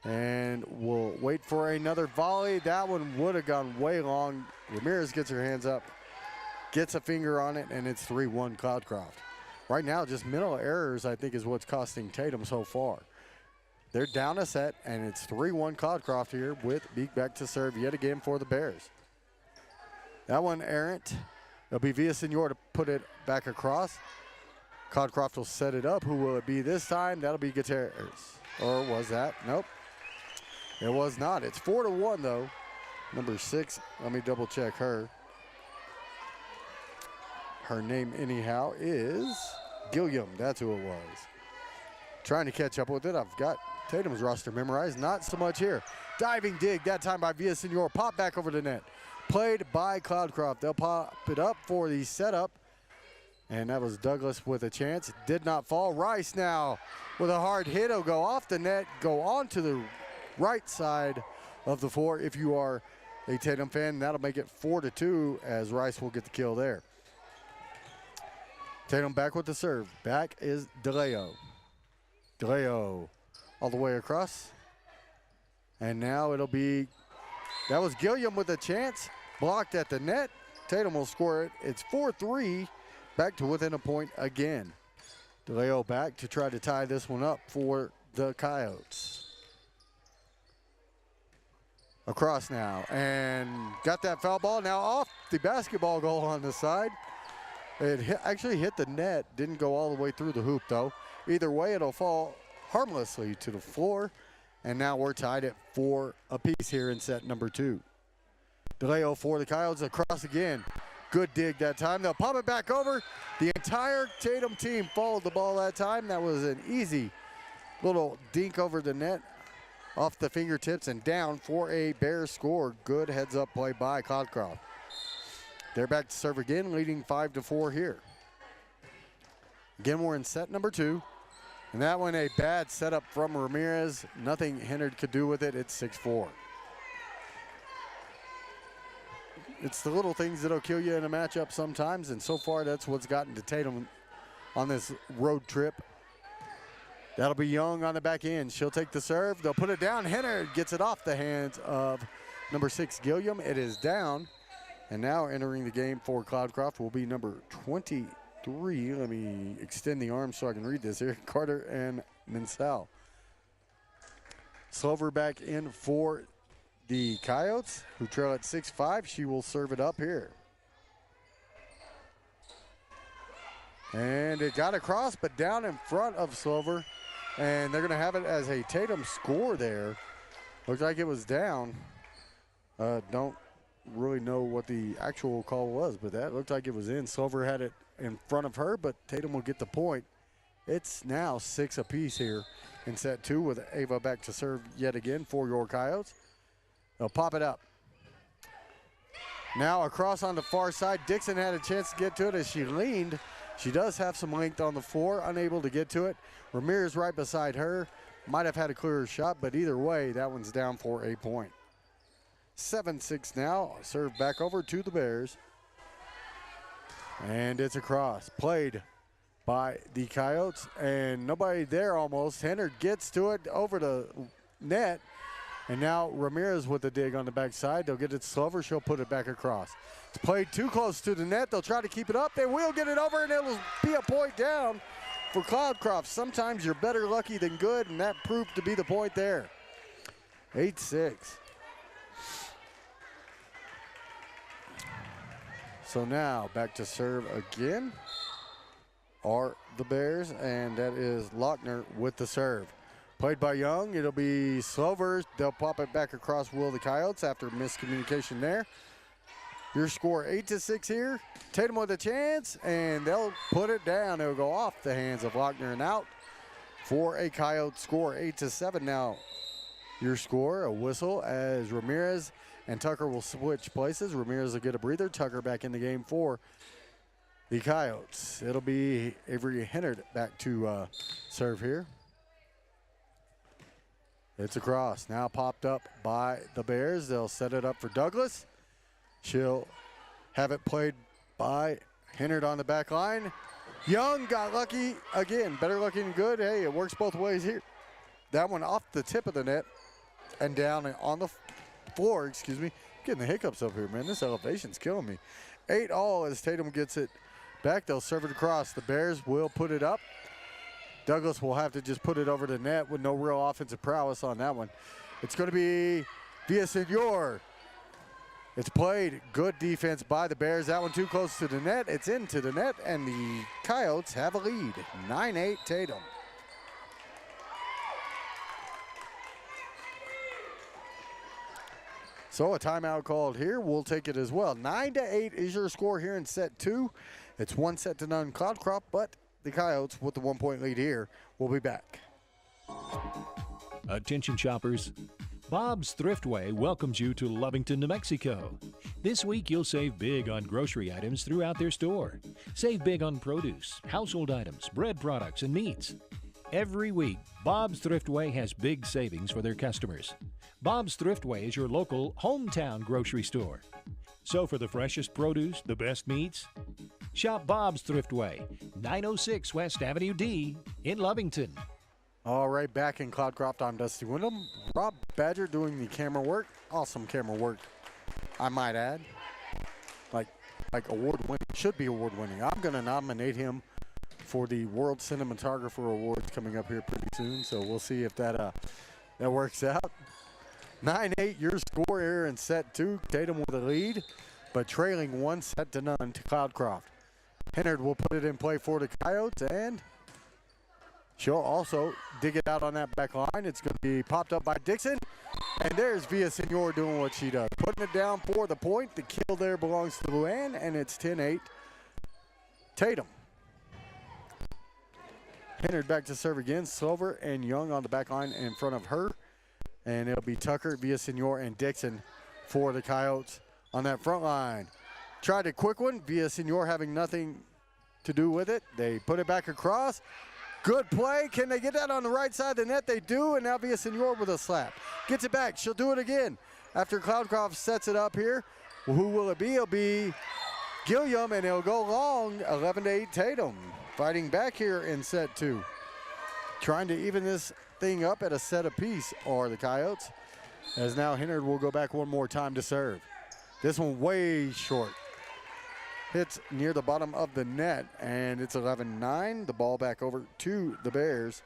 And we'll wait for another volley. That one would have gone way long. Ramirez gets her hands up, gets a finger on it, and it's 3-1 Cloudcroft. Right now, just mental errors, I think, is what's costing Tatum so far. They're down a set, and it's 3-1 Cloudcroft here with Beek back to serve yet again for the Bears. That one errant. It'll be Villasenor to put it back across. Cloudcroft will set it up. Who will it be this time? That'll be Gutierrez. Or was that? Nope. It was not. It's 4-1, though. Number 6, let me double check her. Her name, anyhow, is Gilliam. That's who it was. Trying to catch up with it. I've got Tatum's roster memorized. Not so much here. Diving dig, that time by Villasenor. Pop back over the net. Played by Cloudcroft. They'll pop it up for the setup. And that was Douglas with a chance. Did not fall. Rice now with a hard hit. It'll go off the net, go onto the right side of the floor if you are a Tatum fan. That'll make it 4-2 as Rice will get the kill there. Tatum back with the serve. Back is DeLeo. DeLeo all the way across. And now it'll be, that was Gilliam with a chance. Blocked at the net. Tatum will score it. It's 4-3. Back to within a point again. DeLeo back to try to tie this one up for the Coyotes. Across now, and got that foul ball. Now off the basketball goal on the side. It actually hit the net. Didn't go all the way through the hoop, though. Either way, it'll fall harmlessly to the floor. And now we're tied at 4 apiece here in set number 2. DeLeo for the Coyotes across again. Good dig that time. They'll pop it back over. The entire Tatum team followed the ball that time. That was an easy little dink over the net, off the fingertips and down for a Bears score. Good heads-up play by Cloudcroft. They're back to serve again, leading 5-4 here. Again, we're in set number 2. And that one, a bad setup from Ramirez. Nothing Hennard could do with it. It's 6-4. It's the little things that'll kill you in a matchup sometimes, and so far that's what's gotten to Tatum on this road trip. That'll be Young on the back end. She'll take the serve. They'll put it down. Hennard gets it off the hands of number 6, Gilliam. It is down. And now entering the game for Cloudcroft will be number 23. Let me extend the arm so I can read this here. Carter and Mansell. Slover back in for the Coyotes, who trail at 6-5. She will serve it up here. And it got across, but down in front of Slover. And they're going to have it as a Tatum score there. Looked like it was down. Don't really know what the actual call was, but that looked like it was in. Slover had it in front of her, but Tatum will get the point. It's now 6 apiece here in set 2 with Ava back to serve yet again for your Coyotes. They'll pop it up. Now across on the far side. Dixon had a chance to get to it as she leaned. She does have some length on the floor, unable to get to it. Ramirez right beside her. Might have had a clearer shot, but either way, that one's down for a point. 7-6 now. Serve back over to the Bears. And it's across. Played by the Coyotes, and nobody there almost. Hennard gets to it over the net. And now Ramirez with the dig on the backside. They'll get it Slover. She'll put it back across. It's played too close to the net. They'll try to keep it up. They will get it over, and it'll be a point down for Cloudcroft. Sometimes you're better lucky than good, and that proved to be the point there. 8-6. So now back to serve again are the Bears, and that is Lochner with the serve. Played by Young. It'll be Slover. They'll pop it back across Will the Coyotes after miscommunication there. Your score 8-6 here. Tatum with a chance, and they'll put it down. It'll go off the hands of Lochner and out for a Coyote score. 8-7 now. Your score, a whistle as Ramirez and Tucker will switch places. Ramirez will get a breather. Tucker back in the game for the Coyotes. It'll be Avery Hennard back to serve here. It's across. Now popped up by the Bears. They'll set it up for Douglas. She'll have it played by Hennard on the back line. Young got lucky again. Better lucky than good. Hey, it works both ways here. That one off the tip of the net and down on the floor, excuse me. Getting the hiccups up here, man. This elevation's killing me. 8-all as Tatum gets it back. They'll serve it across. The Bears will put it up. Douglas will have to just put it over the net with no real offensive prowess on that one. It's going to be Villasenor. It's played. Good defense by the Bears. That one too close to the net. It's into the net, and the Coyotes have a lead. 9-8 Tatum. So a timeout called here. We'll take it as well. 9-8 is your score here in set 2. It's 1-0 Cloudcroft, but the Coyotes with the 1-point lead here. We'll be back. Attention shoppers. Bob's Thriftway welcomes you to Lovington, New Mexico. This week you'll save big on grocery items throughout their store. Save big on produce, household items, bread products, and meats. Every week, Bob's Thriftway has big savings for their customers. Bob's Thriftway is your local hometown grocery store. So for the freshest produce, the best meats, shop Bob's Thriftway, 906 West Avenue D in Lovington. All right, back in Cloudcroft, I'm Dusty Wyndham. Rob Badger doing the camera work. Awesome camera work, I might add. Like award-winning, should be award-winning. I'm going to nominate him for the World Cinematographer Awards coming up here pretty soon, so we'll see if that works out. 9-8, your score here in set 2. Tatum with a lead, but trailing 1-0 to Cloudcroft. Hennard will put it in play for the Coyotes, and she'll also dig it out on that back line. It's going to be popped up by Dixon, and there's Villasenor doing what she does. Putting it down for the point. The kill there belongs to Luann, and it's 10-8 Tatum. Hennard back to serve again. Silver and Young on the back line in front of her. And it'll be Tucker, Villasenor, and Dixon for the Coyotes on that front line. Tried a quick one. Villasenor having nothing to do with it. They put it back across. Good play. Can they get that on the right side of the net? They do, and now Villasenor with a slap. Gets it back. She'll do it again. After Cloudcroft sets it up here, well, who will it be? It'll be Gilliam, and it'll go long. 11-8 Tatum. Fighting back here in set 2. Trying to even this thing up at a set apiece are the Coyotes, as now Hennard will go back one more time to serve. This one way short. Hits near the bottom of the net, and it's 11-9. The ball back over to the Bears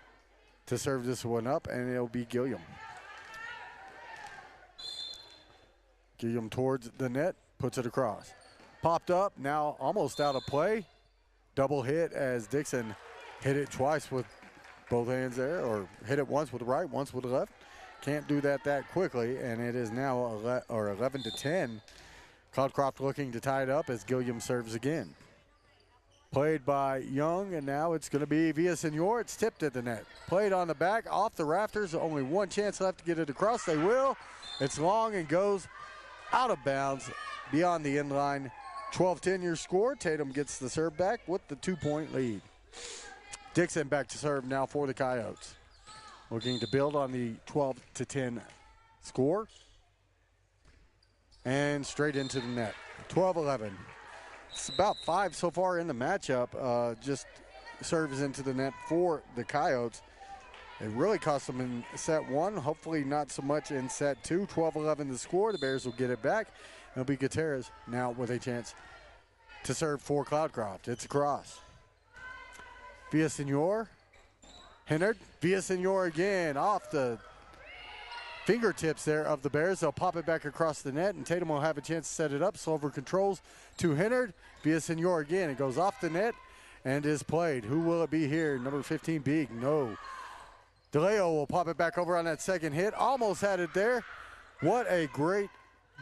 to serve this one up, and it'll be Gilliam. Gilliam towards the net, puts it across. Popped up, now almost out of play. Double hit as Dixon hit it twice with both hands there, or hit it once with the right, once with the left. Can't do that quickly, and it is now 11-10. Cloudcroft looking to tie it up as Gilliam serves again. Played by Young, and now it's going to be Villasenor. It's tipped at the net. Played on the back, off the rafters. Only one chance left to get it across. They will. It's long and goes out of bounds beyond the end line. 12-10 your score. Tatum gets the serve back with the 2-point lead. Dixon back to serve now for the Coyotes. Looking to build on the 12-10 score. And straight into the net. 12-11. It's about 5 so far in the matchup. Just serves into the net for the Coyotes. It really cost them in set 1. Hopefully not so much in set 2. 12-11 the score. The Bears will get it back. It'll be Gutierrez now with a chance to serve for Cloudcroft. It's across. Villasenor. Hennard. Villasenor again off the fingertips there of the Bears. They'll pop it back across the net, and Tatum will have a chance to set it up. Slover controls to Hennard. Villasenor again. It goes off the net and is played. Who will it be here? Number 15, Big. No. DeLeo will pop it back over on that second hit. Almost had it there. What a great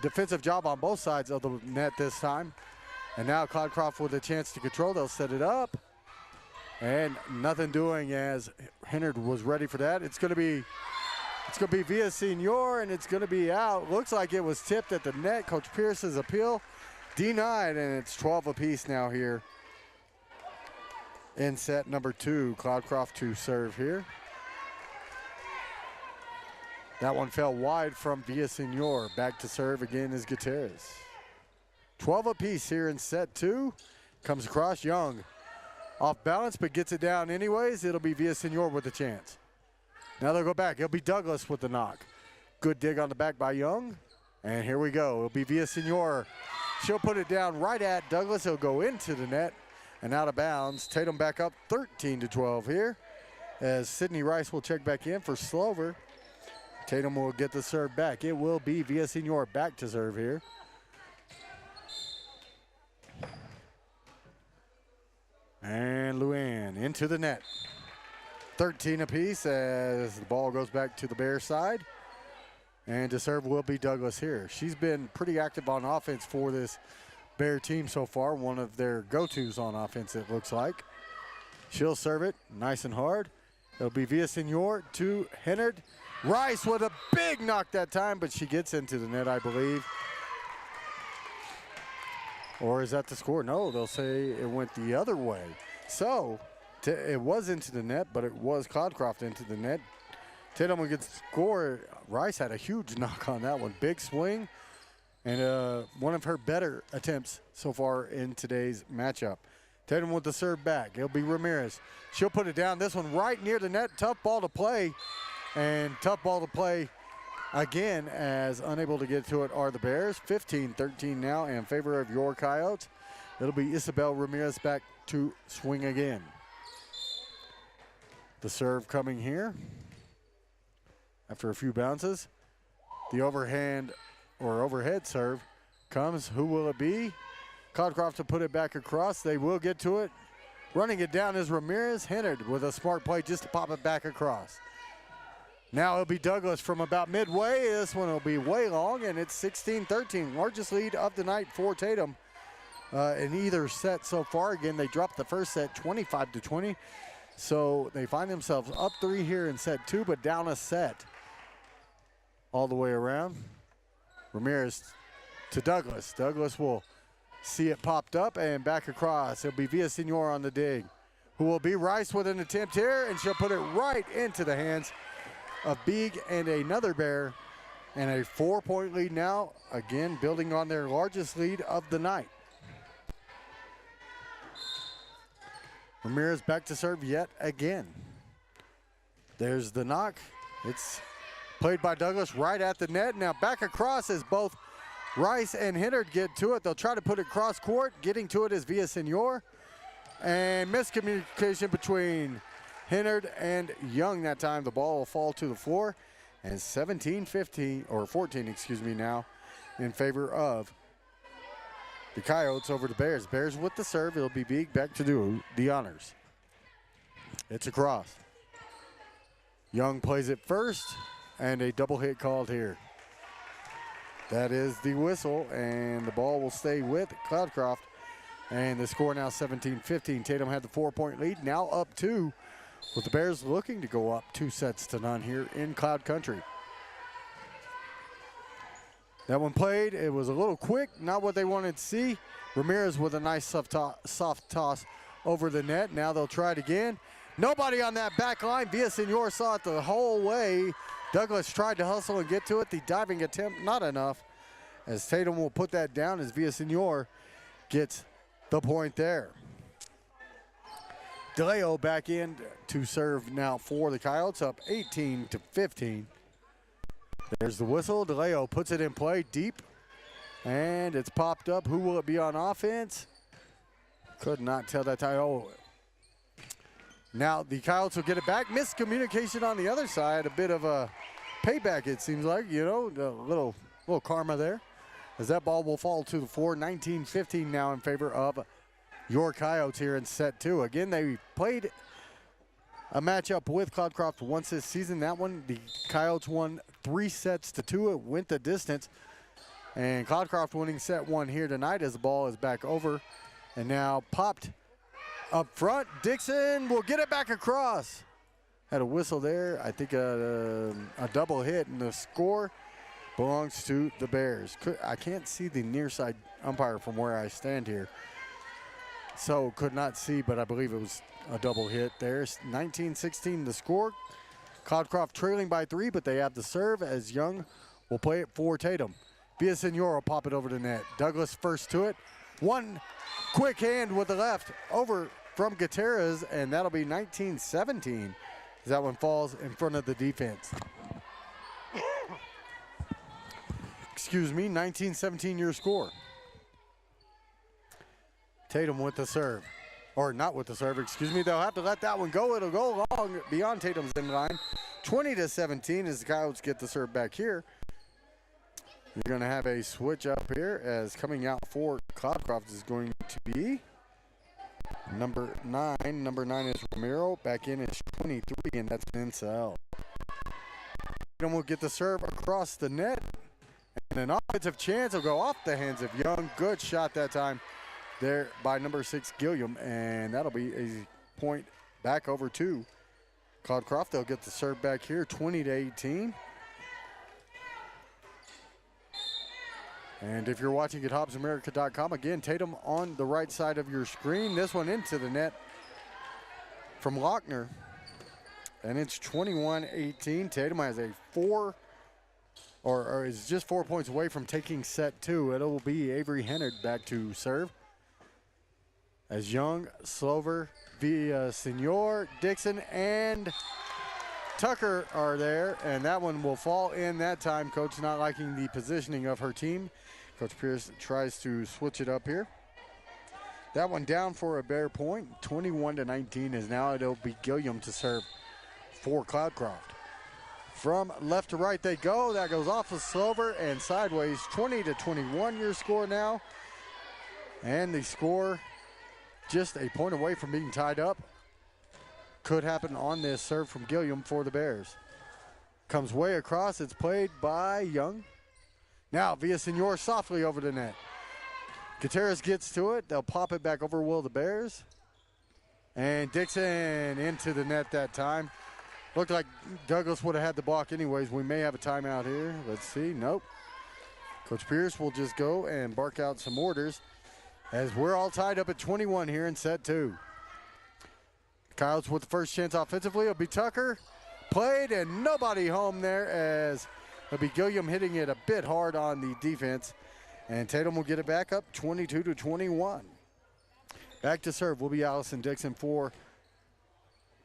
defensive job on both sides of the net this time. And now Cloudcroft with a chance to control. They'll set it up. And nothing doing as Hennard was ready for that. It's going to be Villasenor, and it's going to be out. Looks like it was tipped at the net. Coach Pierce's appeal denied, and it's 12 apiece now here in set number 2. Cloudcroft to serve here. That one fell wide from Villasenor. Back to serve again is Gutierrez. 12 apiece here in set 2. Comes across Young. Off balance, but gets it down anyways. It'll be Villasenor with a chance. Now they'll go back. It'll be Douglas with the knock. Good dig on the back by Young. And here we go. It'll be Villasenor. She'll put it down right at Douglas. It'll go into the net and out of bounds. Tatum back up 13-12 here, as Sydney Rice will check back in for Slover. Tatum will get the serve back. It will be Villasenor back to serve here. And Luann into the net. 13 apiece as the ball goes back to the Bear side. And to serve will be Douglas here. She's been pretty active on offense for this Bear team so far. One of their go-tos on offense, it looks like. She'll serve it nice and hard. It'll be Villasenor to Hennard. Rice with a big knock that time, but she gets into the net, I believe. Or is that the score? No, they'll say it went the other way. So it was into the net, but it was Cloudcroft into the net. Tatum will get the score. Rice had a huge knock on that one. Big swing, and one of her better attempts so far in today's matchup. Tatum with the serve back. It'll be Ramirez. She'll put it down. This one right near the net. Tough ball to play, and tough ball to play again, as unable to get to it are the Bears. 15-13 now in favor of your Coyotes. It'll be Isabel Ramirez back to swing again. The serve coming here after a few bounces. The overhead serve comes. Who will it be? Cloudcroft to put it back across. They will get to it. Running it down is Ramirez. Hennard with a smart play just to pop it back across. Now it'll be Douglas from about midway. This one will be way long, and it's 16-13. Largest lead of the night for Tatum in either set so far. Again, they dropped the first set 25-20. So they find themselves up 3 here in set 2, but down a set all the way around. Ramirez to Douglas. Douglas will see it popped up and back across. It'll be Villasenor on the dig, who will be Rice with an attempt here, and she'll put it right into the hands of Beeg and another Bear, and a 4-point lead now, again building on their largest lead of the night. Ramirez back to serve yet again. There's the knock. It's played by Douglas right at the net. Now back across as both Rice and Hennard get to it. They'll try to put it cross court. Getting to it is Villasenor. And miscommunication between Hennard and Young that time. The ball will fall to the floor. And 17-15, or 14, excuse me, now in favor of the Coyotes over the Bears. Bears with the serve. It'll be Beeg back to do the honors. It's across. Young plays it first, and a double hit called here. That is the whistle, and the ball will stay with Cloudcroft. And the score now 17-15. Tatum had the 4-point lead, now up 2, with the Bears looking to go up 2-0 here in Cloud Country. That one played, it was a little quick, not what they wanted to see. Ramirez with a nice soft toss over the net. Now they'll try it again. Nobody on that back line. Villasenor saw it the whole way. Douglas tried to hustle and get to it. The diving attempt, not enough. As Tatum will put that down as Villasenor gets the point there. DeLeo back in to serve now for the Coyotes, up 18-15. There's the whistle. DeLeo puts it in play deep, and it's popped up. Who will it be on offense? Could not tell that time. Oh, now the Coyotes will get it back. Miscommunication on the other side. A bit of a payback, it seems like. You know, a little karma there, as that ball will fall to the floor. 19-15 now in favor of your Coyotes here in set 2. Again, they played a matchup with Cloudcroft once this season. That one, the Coyotes won 3-2. It went the distance. And Cloudcroft winning set 1 here tonight as the ball is back over. And now popped up front. Dixon will get it back across. Had a whistle there. I think a double hit, and the score belongs to the Bears. I can't see the near side umpire from where I stand here, so could not see, but I believe it was a double hit there. 19-16 the score. Cloudcroft trailing by 3, but they have the serve as Young will play it for Tatum. Villasenor will pop it over the net. Douglas first to it. One quick hand with the left over from Gutierrez, and that'll be 19-17 as that one falls in front of the defense. Excuse me, 19-17 your score. Tatum with the serve. Or not with the serve, excuse me. They'll have to let that one go. It'll go long beyond Tatum's end line. 20-17 as the Coyotes get the serve back here. You're going to have a switch up here as coming out for Cloudcroft is going to be number 9. Number 9 is Romero. Back in is 23, and that's Mansell. Tatum will get the serve across the net. And an offensive chance will go off the hands of Young. Good shot that time there by number 6, Gilliam. And that'll be a point back over to Cloudcroft. They'll get the serve back here, 20-18. And if you're watching at HobbsAmerica.com, again, Tatum on the right side of your screen. This one into the net from Lochner. And it's 21-18. Tatum has a is just 4 points away from taking set 2. It'll be Avery Hennard back to serve. As Young, Slover, Villasenor, Dixon, and Tucker are there. And that one will fall in that time. Coach not liking the positioning of her team. Coach Pierce tries to switch it up here. That one down for a bare point. 21-19 is now it'll be Gilliam to serve for Cloudcroft. From left to right they go. That goes off of Slover and sideways. 20-21 your score now. And the score just a point away from being tied up. Could happen on this serve from Gilliam for the Bears. Comes way across. It's played by Young. Now Villasenor softly over the net. Gutierrez gets to it. They'll pop it back over will the Bears. And Dixon into the net that time. Looked like Douglas would have had the block anyways. We may have a timeout here. Let's see. Nope. Coach Pierce will just go and bark out some orders as we're all tied up at 21 here in set 2. Coyotes with the first chance offensively. It'll be Tucker. Played and nobody home there as it'll be Gilliam hitting it a bit hard on the defense. And Tatum will get it back up 22-21. Back to serve will be Allison Dixon for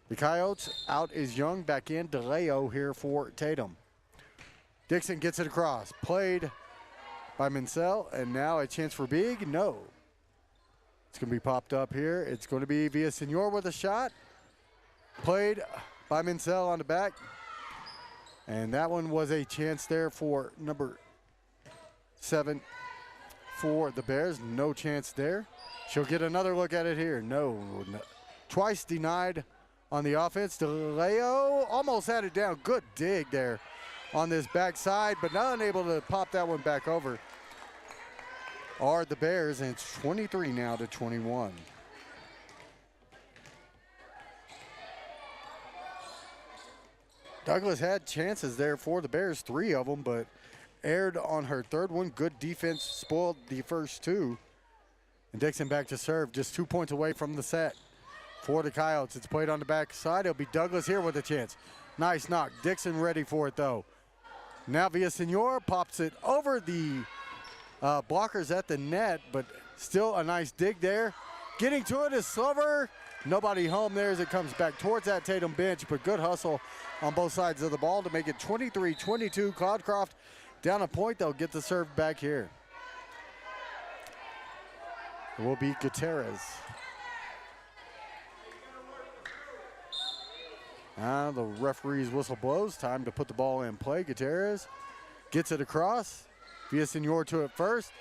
the Coyotes. Out is Young. Back in DeLeo here for Tatum. Dixon gets it across. Played by Mansell. And now a chance for Big. No. It's going to be popped up here. It's going to be Villasenor with a shot. Played by Mansell on the back. And that one was a chance there for number 7 for the Bears. No chance there. She'll get another look at it here. No. Twice denied on the offense. DeLeo almost had it down. Good dig there on this backside, but not unable to pop that one back over are the Bears, and it's 23 now to 21. Douglas had chances there for the Bears, 3 of them, but aired on her third one. Good defense spoiled the first 2. And Dixon back to serve, just 2 points away from the set for the Coyotes. It's played on the back side. It'll be Douglas here with a chance. Nice knock. Dixon ready for it, though. Now Villasenor pops it over the blockers at the net, but still a nice dig there. Getting to it is Slover. Nobody home there as it comes back towards that Tatum bench, but good hustle on both sides of the ball to make it 23-22. Cloudcroft down a point. They'll get the serve back here. It will be Gutierrez. The referee's whistle blows. Time to put the ball in play. Gutierrez gets it across. Villasenor to it first.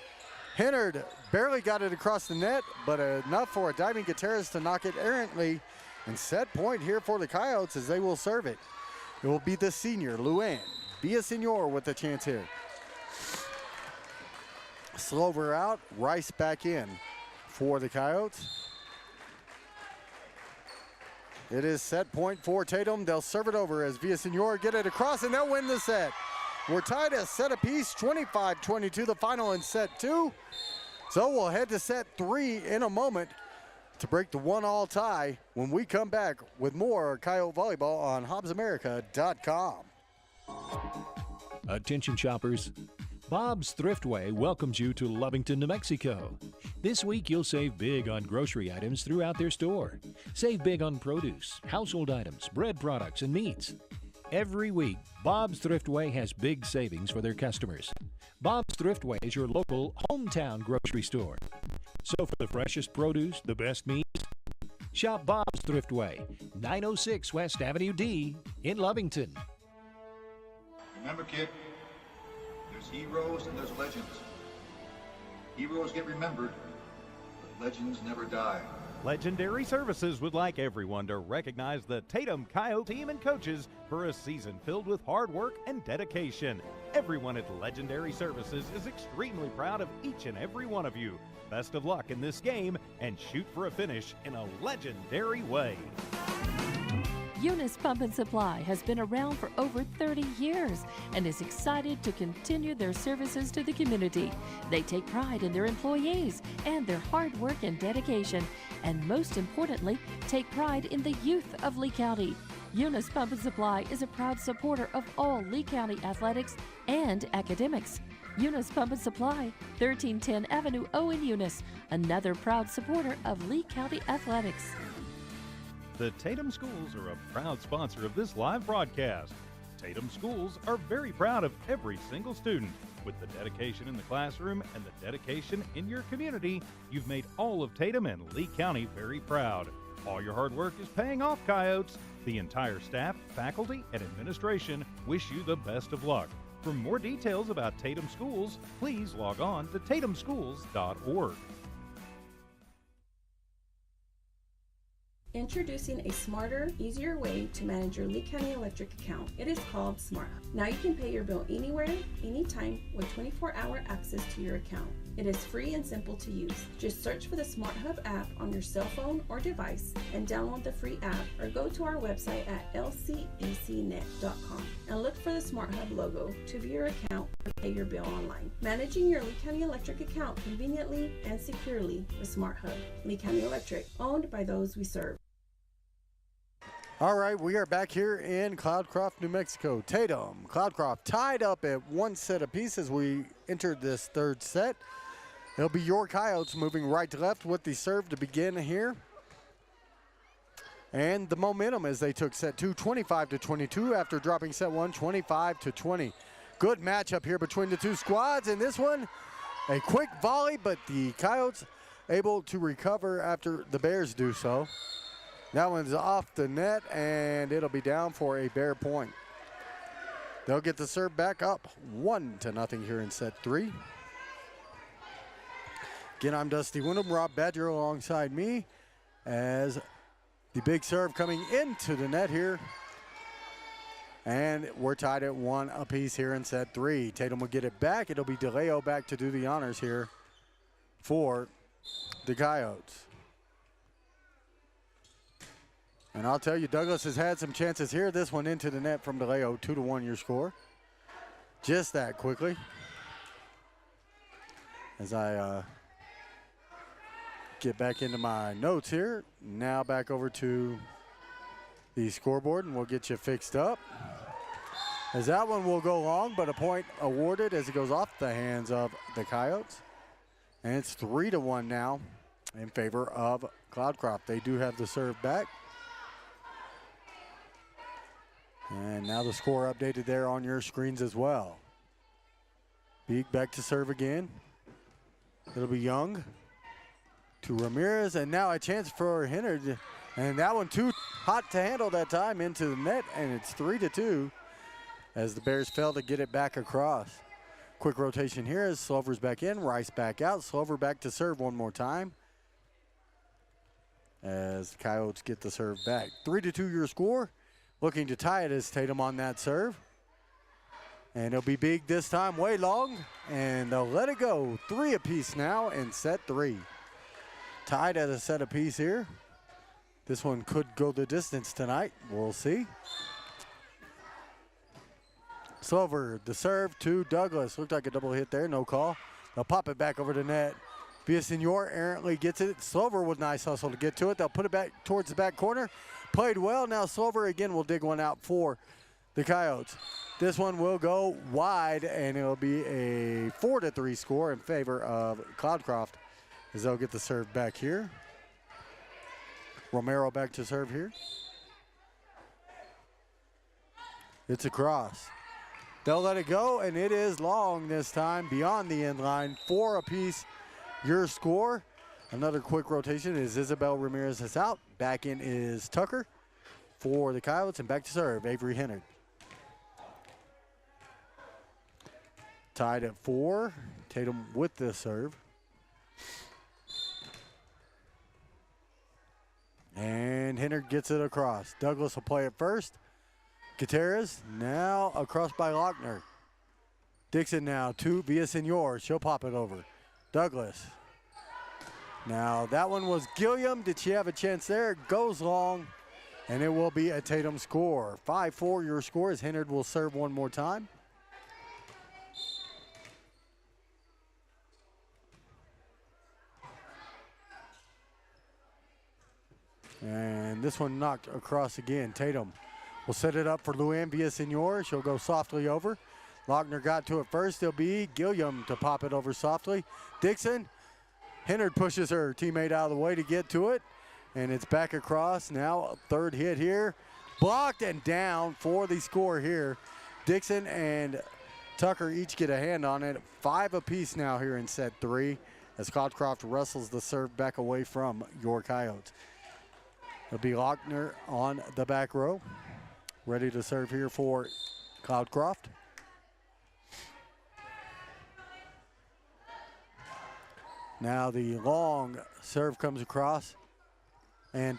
Hennard barely got it across the net, but enough for a diving Gutierrez to knock it errantly. And set point here for the Coyotes as they will serve it. It will be the senior, Luann Villasenor, with the chance here. Slover out, Rice back in for the Coyotes. It is set point for Tatum. They'll serve it over as Villasenor get it across, and they'll win the set. We're tied at set apiece, 25-22, the final in set 2. So we'll head to set 3 in a moment. to break the 1-all tie when we come back with more Coyote Volleyball on HobbsAmerica.com. Attention shoppers. Bob's Thriftway welcomes you to Lovington, New Mexico. This week you'll save big on grocery items throughout their store. Save big on produce, household items, bread products, and meats. Every week, Bob's Thriftway has big savings for their customers. Bob's Thriftway is your local hometown grocery store. So for the freshest produce, the best meats, shop Bob's Thriftway, 906 West Avenue D in Lovington. Remember, kid, there's heroes and there's legends. Heroes get remembered, but legends never die. Legendary Services would like everyone to recognize the Tatum Coyote team and coaches for a season filled with hard work and dedication. Everyone at Legendary Services is extremely proud of each and every one of you. Best of luck in this game and shoot for a finish in a legendary way. Eunice Pump and Supply has been around for over 30 years and is excited to continue their services to the community. They take pride in their employees and their hard work and dedication, and most importantly, take pride in the youth of Lee County. Eunice Pump and Supply is a proud supporter of all Lee County athletics and academics. Eunice Pump and Supply, 1310 Avenue O in Eunice, another proud supporter of Lee County athletics. The Tatum Schools are a proud sponsor of this live broadcast. Tatum Schools are very proud of every single student. With the dedication in the classroom and the dedication in your community, you've made all of Tatum and Lee County very proud. All your hard work is paying off, Coyotes. The entire staff, faculty, and administration wish you the best of luck. For more details about Tatum Schools, please log on to tatumschools.org. Introducing a smarter, easier way to manage your Lee County Electric account. It is called Smart Hub. Now you can pay your bill anywhere, anytime, with 24-hour access to your account. It is free and simple to use. Just search for the Smart Hub app on your cell phone or device and download the free app, or go to our website at lcecnet.com and look for the Smart Hub logo to view your account or pay your bill online. Managing your Lee County Electric account conveniently and securely with Smart Hub. Lee County Electric, owned by those we serve. All right, we are back here in Cloudcroft, New Mexico. Tatum, Cloudcroft tied up at one set apiece as we entered this third set. It'll be your Coyotes moving right to left with the serve to begin here. And the momentum as they took set two, 25-22, after dropping set one, 25-20. Good matchup here between the two squads, and this one, a quick volley, but the Coyotes able to recover after the Bears do so. That one's off the net, and it'll be down for a Bear point. They'll get the serve back up 1-0 here in set three. Again, I'm Dusty Wyndham, Rob Badger alongside me as the big serve coming into the net here. And we're tied at one apiece here in set three. Tatum will get it back. It'll be DeLeo back to do the honors here for the Coyotes. And I'll tell you, Douglas has had some chances here. This one into the net from DeLeo, 2-1 your score. Just that quickly. As I get back into my notes here. Now back over to the scoreboard, and we'll get you fixed up. As that one will go long, but a point awarded as it goes off the hands of the Coyotes. And it's 3-1 now in favor of Cloudcroft. They do have the serve back. And now the score updated there on your screens as well. Beek back to serve again. It'll be Young to Ramirez, and now a chance for Hennard. And that one too hot to handle that time into the net, and it's 3-2 as the Bears fail to get it back across. Quick rotation here as Slover's back in, Rice back out. Slover back to serve one more time as the Coyotes get the serve back. 3-2 your score. Looking to tie it is Tatum on that serve. And it'll be big this time, way long, and they'll let it go. 3 apiece now in set three. Tied at a set apiece here. This one could go the distance tonight. We'll see. Slover, the serve to Douglas. Looked like a double hit there, no call. They'll pop it back over the net. Villasenor errantly gets it. Slover with nice hustle to get to it. They'll put it back towards the back corner. Played well. Now Slover again will dig one out for the Coyotes. This one will go wide, and it'll be a 4-3 score in favor of Cloudcroft as they'll get the serve back here. Romero back to serve here. It's a cross. They'll let it go, and it is long this time, beyond the end line. 4 apiece, your score. Another quick rotation is Isabel Ramirez is out. Back in is Tucker for the Coyotes, and back to serve, Avery Hennard. Tied at 4. Tatum with the serve. And Hennard gets it across. Douglas will play it first. Gutierrez now across by Lochner. Dixon now to Villasenor. She'll pop it over. Douglas. Now that one was Gilliam. Did she have a chance there? Goes long, and it will be a Tatum score. 5-4 your score as Hennard will serve one more time. And this one knocked across again. Tatum will set it up for Luann Villasenor. She'll go softly over. Lochner got to it first. It'll be Gilliam to pop it over softly. Dixon. Hennard pushes her teammate out of the way to get to it. And it's back across. Now a third hit here. Blocked and down for the score here. Dixon and Tucker each get a hand on it. 5 apiece now here in set 3 as Cloudcroft wrestles the serve back away from your Coyotes. It'll be Lochner on the back row. Ready to serve here for Cloudcroft. Now the long serve comes across. And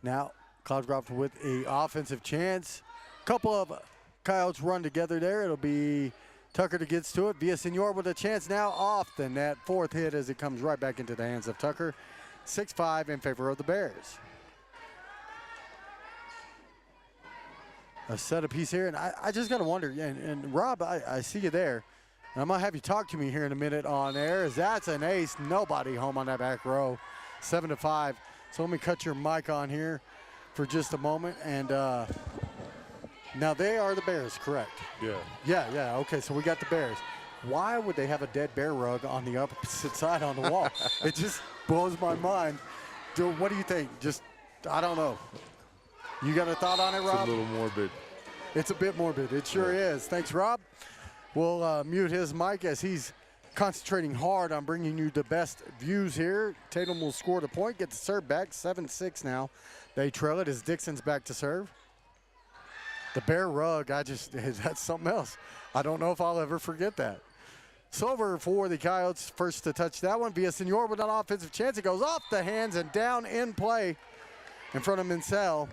now Cloudcroft with an offensive chance. Couple of Coyotes run together there. It'll be Tucker that gets to it. Villasenor with a chance now off the net. 4th hit as it comes right back into the hands of Tucker. 6-5 in favor of the Bears. A set apiece here, and I just got to wonder, and Rob, I see you there, and I'm going to have you talk to me here in a minute on air, as that's an ace. Nobody home on that back row. 7-5. So let me cut your mic on here for just a moment, and now they are the Bears, correct? Yeah, okay, so we got the Bears. Why would they have a dead bear rug on the opposite side on the wall? It just blows my mind. What do you think? Just, I don't know. You got a thought on it, Rob? It's a little morbid. It's a bit morbid. It sure is. Thanks, Rob. We'll mute his mic as he's concentrating hard on bringing you the best views here. Tatum will score the point, get the serve back. 7-6 now. They trail it as Dixon's back to serve. The bear rug, that's something else. I don't know if I'll ever forget that. Silver for the Coyotes, first to touch that one. Villasenor with an offensive chance. It goes off the hands and down in play in front of Minsell.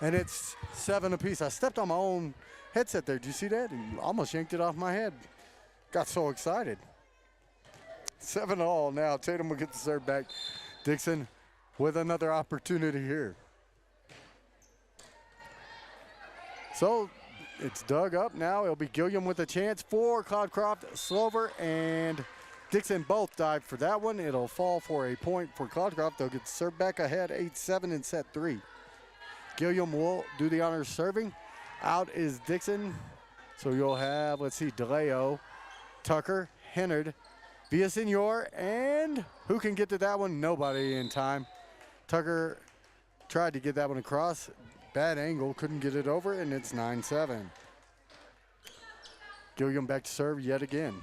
And it's 7 apiece. I stepped on my own headset there. Did you see that? And almost yanked it off my head. Got so excited. 7-all now. Tatum will get the serve back. Dixon with another opportunity here. So it's dug up now. It'll be Gilliam with a chance for Cloudcroft. Slover and Dixon both dive for that one. It'll fall for a point for Cloudcroft. They'll get the serve back ahead 8-7 in set 3. Gilliam will do the honors serving. Out is Dixon. So you'll have, let's see, DeLeo, Tucker, Hennard, Villasenor, and who can get to that one? Nobody in time. Tucker tried to get that one across. Bad angle, couldn't get it over, and it's 9-7. Gilliam back to serve yet again.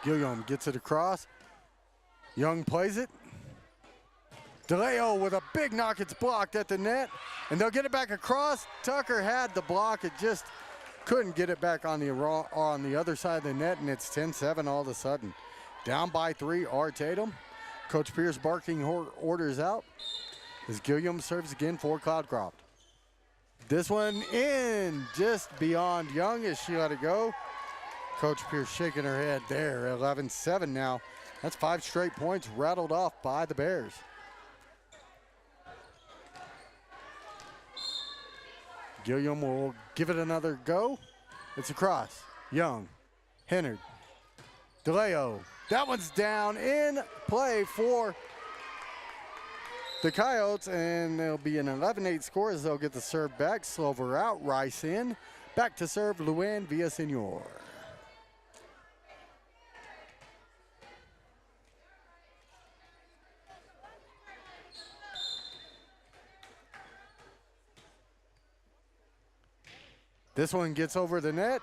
Gilliam gets it across. Young plays it. DeLeo with a big knock. It's blocked at the net, and they'll get it back across. Tucker had the block. It just couldn't get it back on the other side of the net, and it's 10-7 all of a sudden. Down by 3 are Tatum. Coach Pierce barking orders out as Gilliam serves again for Cloudcroft. This one in just beyond Young as she let it go. Coach Pierce shaking her head there. 11-7 now. That's 5 straight points rattled off by the Bears. Gilliam will give it another go. It's across. Young Hennard. DeLeo. That one's down in play for the Coyotes, and there'll be an 11-8 score as they'll get the serve back. Slover out, Rice in. Back to serve, Luan Villasenor. This one gets over the net.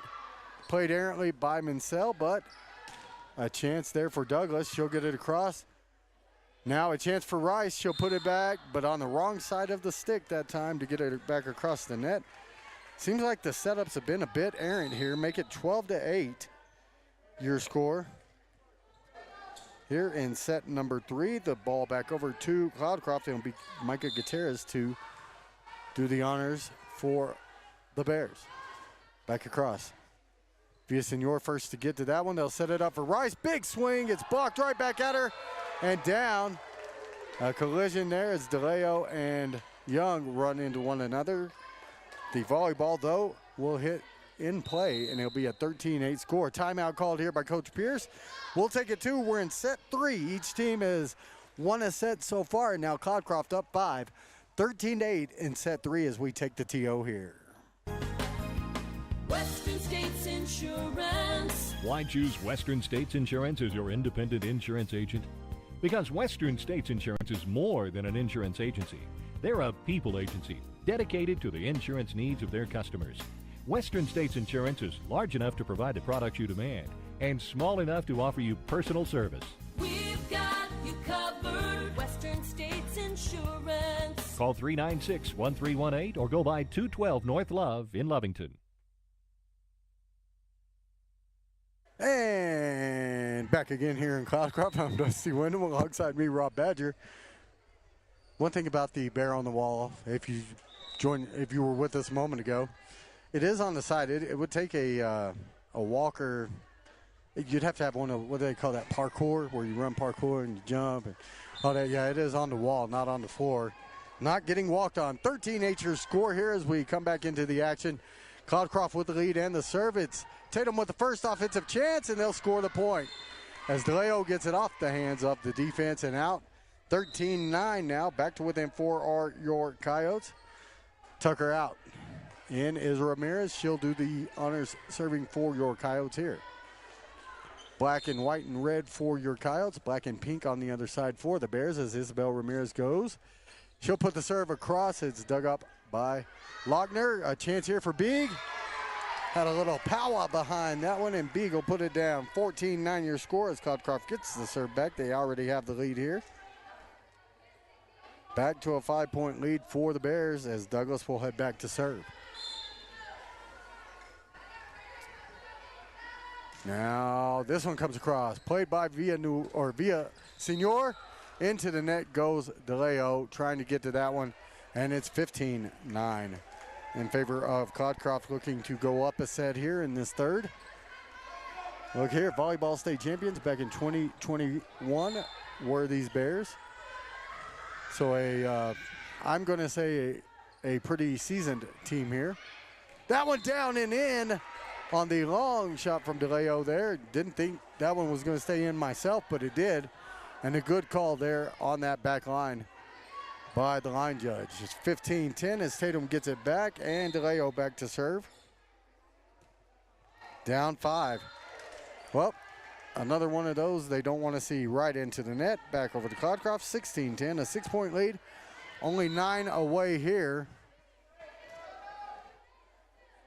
Played errantly by Mansell, but a chance there for Douglas. She'll get it across. Now a chance for Rice. She'll put it back, but on the wrong side of the stick that time to get it back across the net. Seems like the setups have been a bit errant here. Make it 12-8, your score. Here in set number 3, the ball back over to Cloudcroft. It'll be Micah Gutierrez to do the honors for the Bears. Back across. Villasenor first to get to that one. They'll set it up for Rice. Big swing. It's blocked right back at her and down. A collision there as DeLeo and Young run into one another. The volleyball, though, will hit in play, and it'll be a 13-8 score. Timeout called here by Coach Pierce. We'll take it 2. We're in set 3. Each team has won a set so far, and now Cloudcroft up 5. 13-8 in set 3 as we take the TO here. Western States Insurance. Why choose Western States Insurance as your independent insurance agent? Because Western States Insurance is more than an insurance agency. They're a people agency dedicated to the insurance needs of their customers. Western States Insurance is large enough to provide the products you demand and small enough to offer you personal service. We've got you covered. Western States Insurance. Call 396-1318 or go by 212 North Love in Lovington. And back again here in Cloudcroft. I'm Dusty Wyndham alongside me, Rob Badger. One thing about the Bear on the Wall, if you were with us a moment ago, it is on the side. It would take a walker. You'd have to have one of, what do they call that, parkour, where you run parkour and you jump and all that. Yeah, it is on the wall, not on the floor. Not getting walked on. 13-8 your score here as we come back into the action. Cloudcroft with the lead and the serve. It's Tatum with the first offensive chance, and they'll score the point as DeLeo gets it off the hands of the defense and out. 13-9 now. Back to within 4 are your Coyotes. Tucker out. In is Ramirez. She'll do the honors serving for your Coyotes here. Black and white and red for your Coyotes. Black and pink on the other side for the Bears as Isabel Ramirez goes. She'll put the serve across. It's dug up by Lochner. A chance here for Beeg. Had a little power behind that one, and Beeg will put it down. 14-9 your score as Cloudcroft gets the serve back. They already have the lead here. Back to a 5-point lead for the Bears as Douglas will head back to serve. Now this one comes across. Played by Villasenor. Into the net goes DeLeo trying to get to that one, and it's 15-9 in favor of Cloudcroft, looking to go up a set here in this third. Look here, volleyball state champions back in 2021 were these Bears. So I'm going to say a pretty seasoned team here. That one down and in on the long shot from DeLeo there. Didn't think that one was going to stay in myself, but it did. And a good call there on that back line by the line judge. It's 15-10 as Tatum gets it back and DeLeo back to serve. Down 5. Well, another one of those they don't want to see right into the net. Back over to Cloudcroft, 16-10, a 6-point lead. Only 9 away here.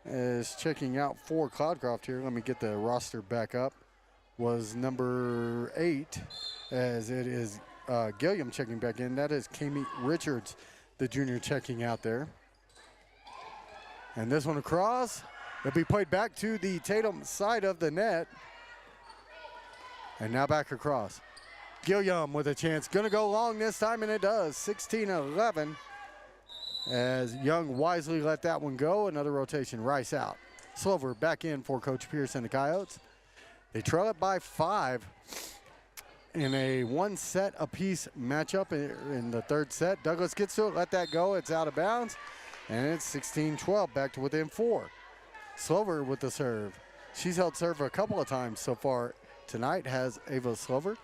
Is checking out for Cloudcroft here. Let me get the roster back up. Was number 8, as it is Gilliam checking back in. That is Kami Richards, the junior, checking out there. And this one across. It'll be played back to the Tatum side of the net. And now back across. Gilliam with a chance. Going to go long this time, and it does. 16-11. As Young wisely let that one go. Another rotation. Rice out. Slover back in for Coach Pierce and the Coyotes. They trail it by 5 in a 1-set apiece matchup in the third set. Douglas gets to it. Let that go. It's out of bounds. And it's 16-12. Back to within 4. Slover with the serve. She's held serve a couple of times so far tonight, has Ava Slover,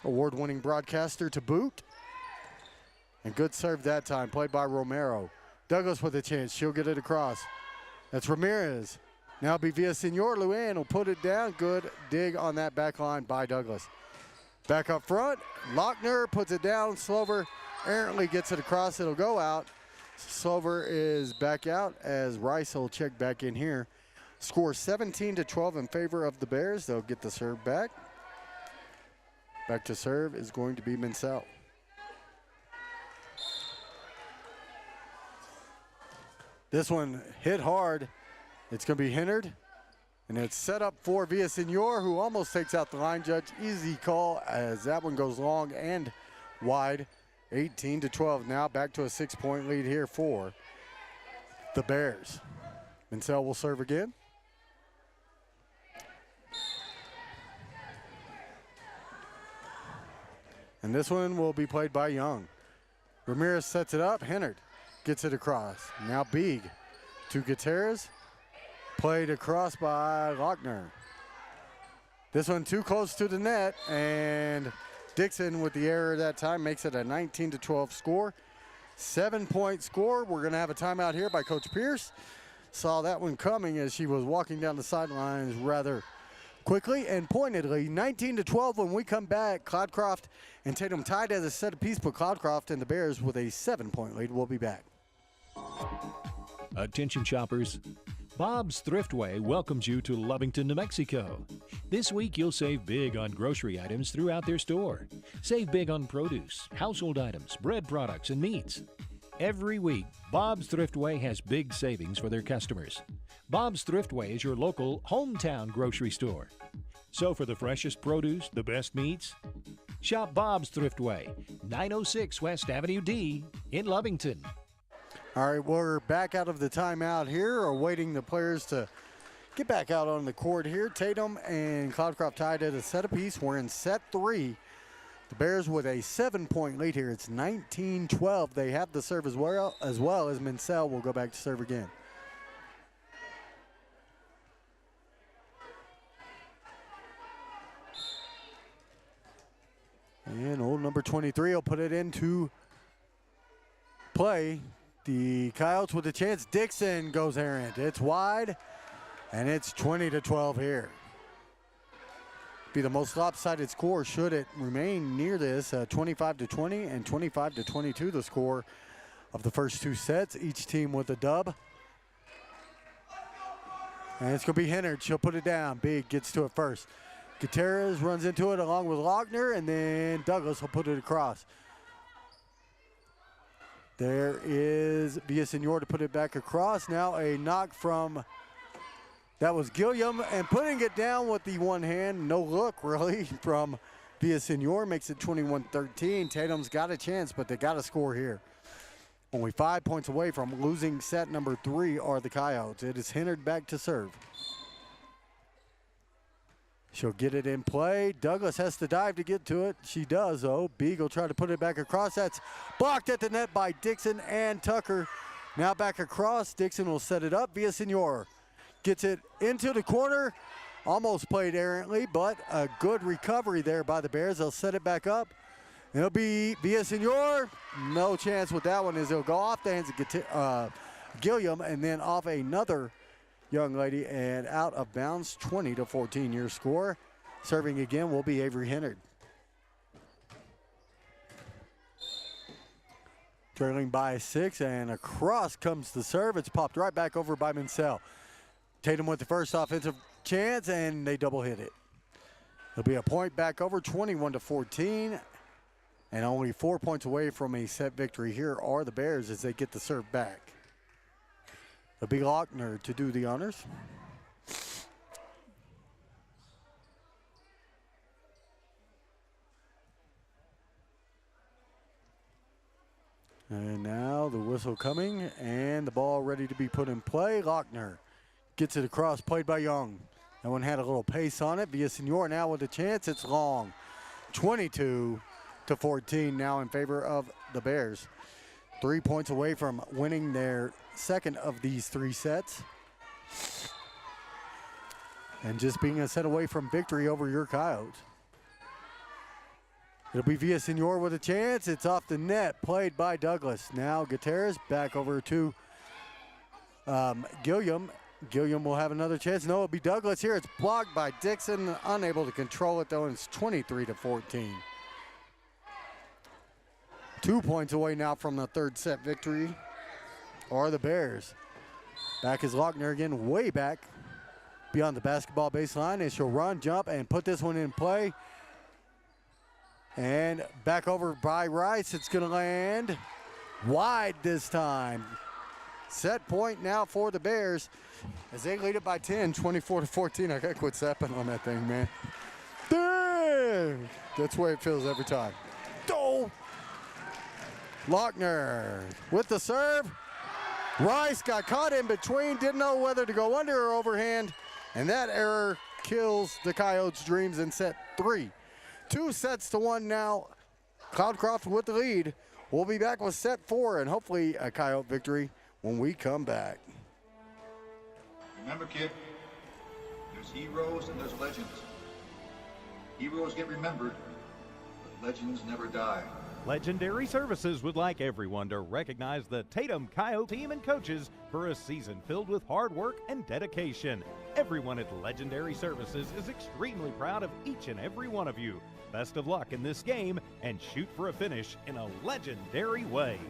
award-winning broadcaster to boot. And good serve that time, played by Romero. Douglas with a chance. She'll get it across. That's Ramirez. Now be Villasenor. Luann will put it down. Good dig on that back line by Douglas. Back up front. Lochner puts it down. Slover errantly gets it across. It'll go out. Slover is back out as Rice will check back in here. Score 17-12 in favor of the Bears. They'll get the serve back. Back to serve is going to be Mansell. This one hit hard. It's going to be Hennard. And it's set up for Villasenor, who almost takes out the line judge. Easy call as that one goes long and wide. 18-12 now. Back to a 6-point lead here for the Bears. Mansell will serve again. And this one will be played by Young. Ramirez sets it up. Hennard gets it across. Now Beeg to Gutierrez. Played across by Lochner. This one too close to the net, and Dixon with the error that time makes it a 19-12 score. 7-point score. We're going to have a timeout here by Coach Pierce. Saw that one coming as she was walking down the sidelines rather quickly and pointedly. 19-12 when we come back. Cloudcroft and Tatum tied as a set apiece, but Cloudcroft and the Bears with a 7-point lead. We'll be back. Attention shoppers. Bob's Thriftway welcomes you to Lovington, New Mexico. This week you'll save big on grocery items throughout their store. Save big on produce, household items, bread products, and meats. Every week, Bob's Thriftway has big savings for their customers. Bob's Thriftway is your local hometown grocery store. So for the freshest produce, the best meats, shop Bob's Thriftway, 906 West Avenue D in Lovington. All right, we're back out of the timeout here, awaiting the players to get back out on the court here. Tatum and Cloudcroft tied at a set apiece. We're in set 3. The Bears with a 7-point lead here. It's 19-12. They have the serve as well as Mansell will go back to serve again. And old number 23 will put it into play. The Coyotes with a chance. Dixon goes errant. It's wide, and it's 20-12 here. Be the most lopsided score should it remain near this. 25-20 and 25-22 the score of the first 2 sets. Each team with a dub. And it's going to be Hennard. She'll put it down. Big gets to it first. Gutierrez runs into it along with Lochner, and then Douglas will put it across. There is Villasenor to put it back across. Now a knock from, that was Gilliam, and putting it down with the one hand. No look, really, from Villasenor. Makes it 21-13. Tatum's got a chance, but they got to score here. Only 5 points away from losing set number 3 are the Coyotes. It is Hennard back to serve. She'll get it in play. Douglas has to dive to get to it. She does, though. Beagle will try to put it back across. That's blocked at the net by Dixon and Tucker. Now back across. Dixon will set it up. Villasenor gets it into the corner. Almost played errantly, but a good recovery there by the Bears. They'll set it back up. It'll be Villasenor. No chance with that one as it'll go off the hands of Gilliam and then off another young lady and out of bounds. 20-14 your score. Serving again will be Avery Hennard. Trailing by 6, and across comes the serve. It's popped right back over by Mansell. Tatum with the first offensive chance, and they double hit it. It'll be a point back over, 21-14, and only 4 points away from a set victory here are the Bears as they get the serve back. It'll be Lochner to do the honors. And now the whistle coming and the ball ready to be put in play. Lochner gets it across, played by Young. That one had a little pace on it. Villasenor now with a chance. It's long. 22-14 now in favor of the Bears. 3 points away from winning their second of these 3 sets. and just being a set away from victory over your Coyotes. It'll be Villasenor with a chance. It's off the net, played by Douglas. Now Gutierrez back over to Gilliam. Gilliam will have another chance. No, it'll be Douglas here. It's blocked by Dixon, unable to control it though, and it's 23-14. 2 points away now from the third set victory are the Bears. Back is Lochner again, way back beyond the basketball baseline, and she'll run, jump, and put this one in play. And back over by Rice. It's going to land wide this time. Set point now for the Bears as they lead it by 10, 24-14. I got to quit zapping on that thing, man. Dang! That's the way it feels every time. Oh! Lochner with the serve. Rice got caught in between, didn't know whether to go under or overhand, and that error kills the Coyotes' dreams in set 3. 2-1 now. Cloudcroft with the lead. We'll be back with set 4 and hopefully a Coyote victory when we come back. Remember, kid, there's heroes and there's legends. Heroes get remembered, but legends never die. Legendary Services would like everyone to recognize the Tatum Coyote team and coaches for a season filled with hard work and dedication. Everyone at Legendary Services is extremely proud of each and every one of you. Best of luck in this game and shoot for a finish in a legendary way.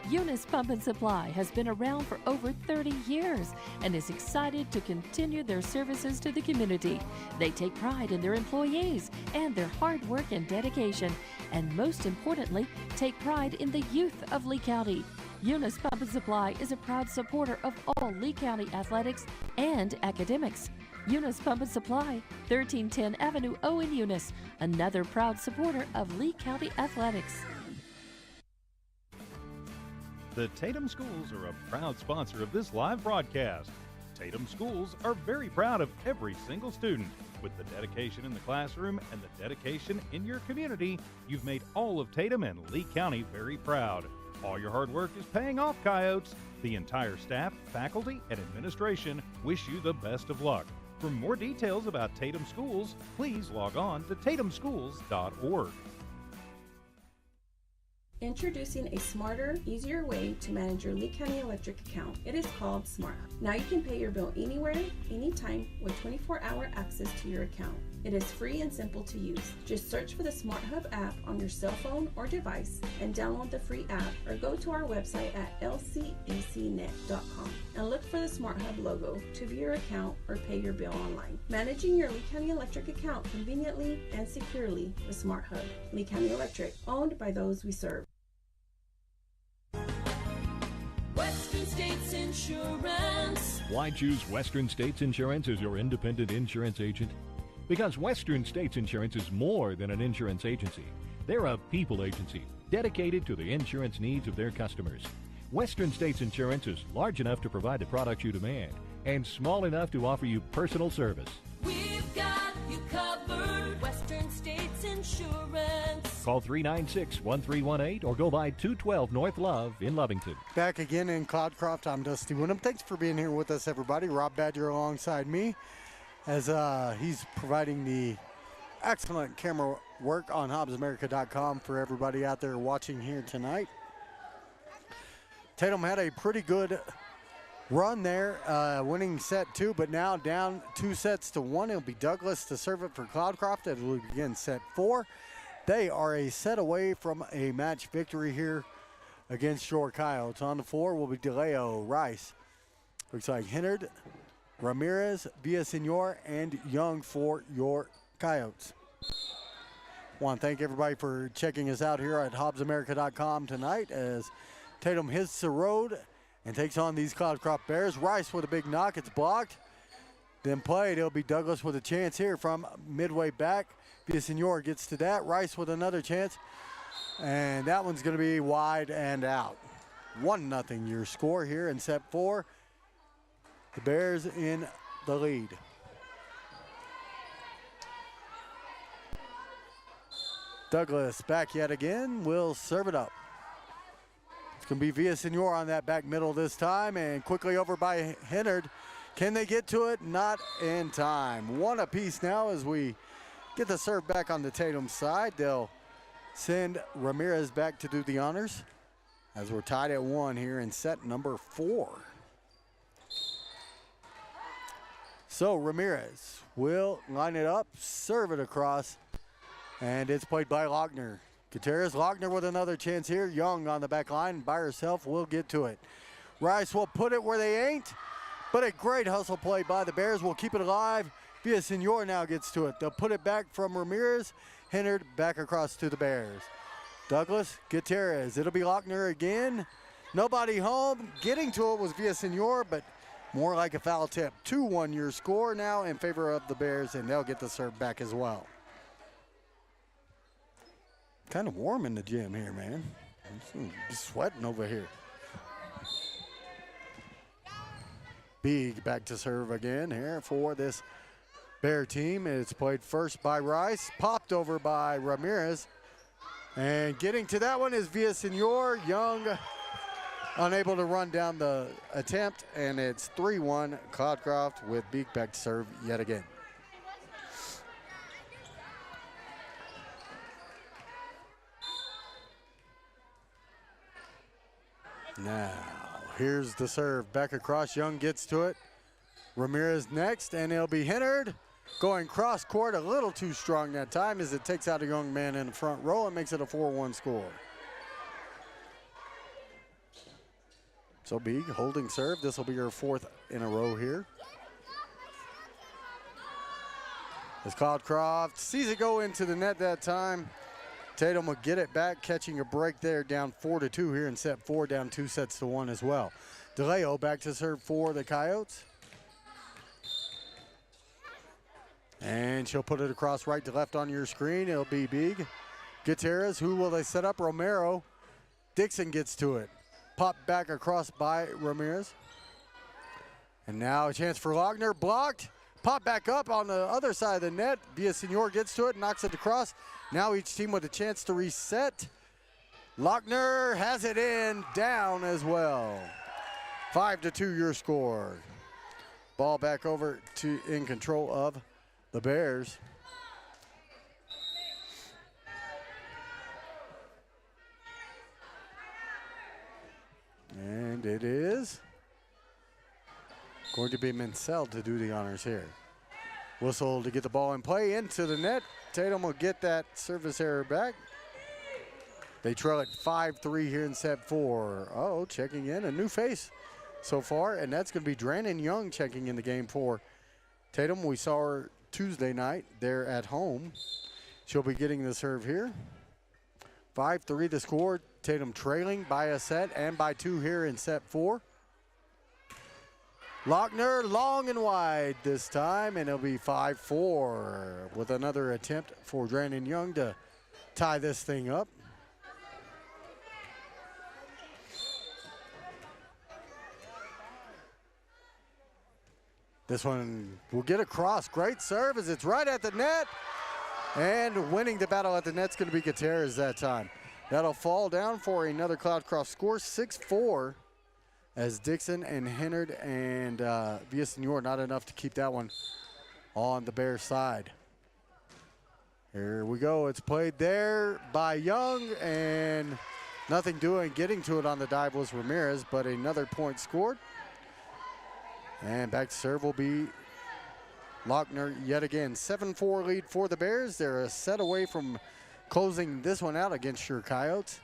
Eunice Pump and Supply has been around for over 30 years and is excited to continue their services to the community. They take pride in their employees and their hard work and dedication, and most importantly, take pride in the youth of Lee County. Eunice Pump and Supply is a proud supporter of all Lee County athletics and academics. Eunice Pump and Supply, 1310 Avenue O in Eunice, another proud supporter of Lee County athletics. The Tatum Schools are a proud sponsor of this live broadcast. Tatum Schools are very proud of every single student. With the dedication in the classroom and the dedication in your community, you've made all of Tatum and Lee County very proud. All your hard work is paying off, Coyotes. The entire staff, faculty, and administration wish you the best of luck. For more details about Tatum Schools, please log on to tatumschools.org. Introducing a smarter, easier way to manage your Lee County Electric account. It is called Smart Hub. Now you can pay your bill anywhere, anytime with 24-hour access to your account. It is free and simple to use. Just search for the Smart Hub app on your cell phone or device and download the free app, or go to our website at lcecnet.com and look for the Smart Hub logo to view your account or pay your bill online. Managing your Lee County Electric account conveniently and securely with Smart Hub. Lee County Electric, owned by those we serve. Western States Insurance. Why choose Western States Insurance as your independent insurance agent? Because Western States Insurance is more than an insurance agency. They're a people agency dedicated to the insurance needs of their customers. Western States Insurance is large enough to provide the products you demand and small enough to offer you personal service. We've got you covered. Western States Insurance. Call 396-1318 or go by 212 North Love in Lovington. Back again in Cloudcroft, I'm Dusty Wyndham. Thanks for being here with us, everybody. Rob Badger alongside me as he's providing the excellent camera work on HobbsAmerica.com for everybody out there watching here tonight. Tatum had a pretty good run there, winning set 2, but now down 2-1. It'll be Douglas to serve it for Cloudcroft as we begin set 4. They are a set away from a match victory here against your Coyotes. On the floor will be DeLeo, Rice. Looks like Hennard, Ramirez, Villasenor, and Young for your Coyotes. Want to thank everybody for checking us out here at HobbsAmerica.com tonight as Tatum hits the road and takes on these Cloudcroft Bears. Rice with a big knock. It's blocked. Then played. It'll be Douglas with a chance here from midway back. Villasenor gets to that. Rice with another chance. And that one's going to be wide and out. 1-0 your score here in set 4. The Bears in the lead. Douglas back yet again. Will serve it up. It's going to be Villasenor on that back middle this time. And quickly over by Hennard. Can they get to it? Not in time. One apiece now as we get the serve back on the Tatum side. They'll send Ramirez back to do the honors as we're tied at 1 here in set number 4. So Ramirez will line it up, serve it across, and it's played by Lochner. Gutierrez, Lochner with another chance here. Young on the back line by herself will get to it. Rice will put it where they ain't, but a great hustle play by the Bears will keep it alive. Villasenor now gets to it. They'll put it back from Ramirez. Hennard back across to the Bears. Douglas, Gutierrez. It'll be Lochner again. Nobody home. Getting to it was Villasenor, but more like a foul tip. 2-1 your score now in favor of the Bears, and they'll get the serve back as well. Kind of warm in the gym here, man. I'm sweating over here. Big back to serve again here for this Bear team. It's played first by Rice, popped over by Ramirez. And getting to that one is Villasenor. Young unable to run down the attempt, and it's 3-1 Cloudcroft with Beak back to serve yet again. Now, here's the serve. Back across. Young gets to it. Ramirez next, and it'll be Hennard going cross court a little too strong that time as it takes out a young man in the front row and makes it a 4-1 score. So Beak holding serve. This will be her 4th in a row here. As Cloudcroft sees it go into the net that time. Tatum will get it back, catching a break there, down 4-2 here in set 4, down 2 sets to 1 as well. DeLeo back to serve for the Coyotes. And she'll put it across right to left on your screen. It'll be Big. Gutierrez, who will they set up? Romero. Dixon gets to it. Pop back across by Ramirez. And now a chance for Lochner, blocked. Pop back up on the other side of the net. Villasenor gets to it, knocks it across. Now each team with a chance to reset. Lochner has it in, down as well. 5-2 your score. Ball back over to in control of the Bears. And it is going to be Mansell to do the honors here. Whistle to get the ball in play into the net. Tatum will get that service error back. They trail at 5-3 here in set 4. Oh, checking in, a new face so far, and that's going to be Drannon Young checking in the game for Tatum. We saw her Tuesday night there at home. She'll be getting the serve here. 5-3 the score. Tatum trailing by a set and by 2 here in set 4. Lochner long and wide this time, and it'll be 5-4 with another attempt for Drannon Young to tie this thing up. This one will get across. Great serve as it's right at the net. And winning the battle at the net's going to be Gutierrez that time. That'll fall down for another Cloudcroft score, 6-4, as Dixon and Hennard and Villasenor not enough to keep that one on the Bears side. Here we go. It's played there by Young, and nothing doing. Getting to it on the dive was Ramirez, but another point scored. And back to serve will be Lochner yet again. 7-4 lead for the Bears. They're a set away from closing this one out against your Coyotes.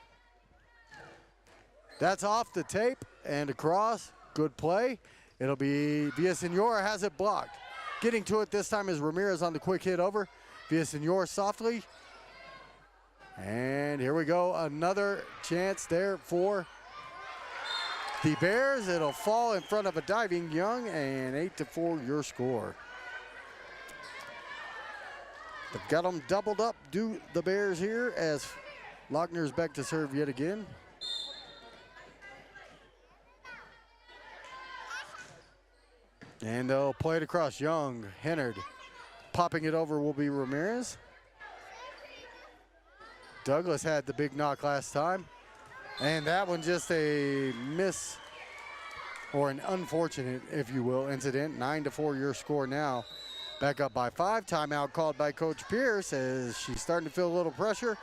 That's off the tape and across. Good play. It'll be Villasenor has it blocked. Getting to it this time is Ramirez on the quick hit over. Villasenor softly. And here we go. Another chance there for the Bears. It'll fall in front of a diving Young, and 8-4 your score. They've got them doubled up, do the Bears here, as Lochner's back to serve yet again. And they'll play it across. Young, Hennard. Popping it over will be Ramirez. Douglas had the big knock last time. And that one just a or an unfortunate, if you will, incident. 9-4 your score now. Back up by 5. Timeout called by Coach Pierce as she's starting to feel a little pressure.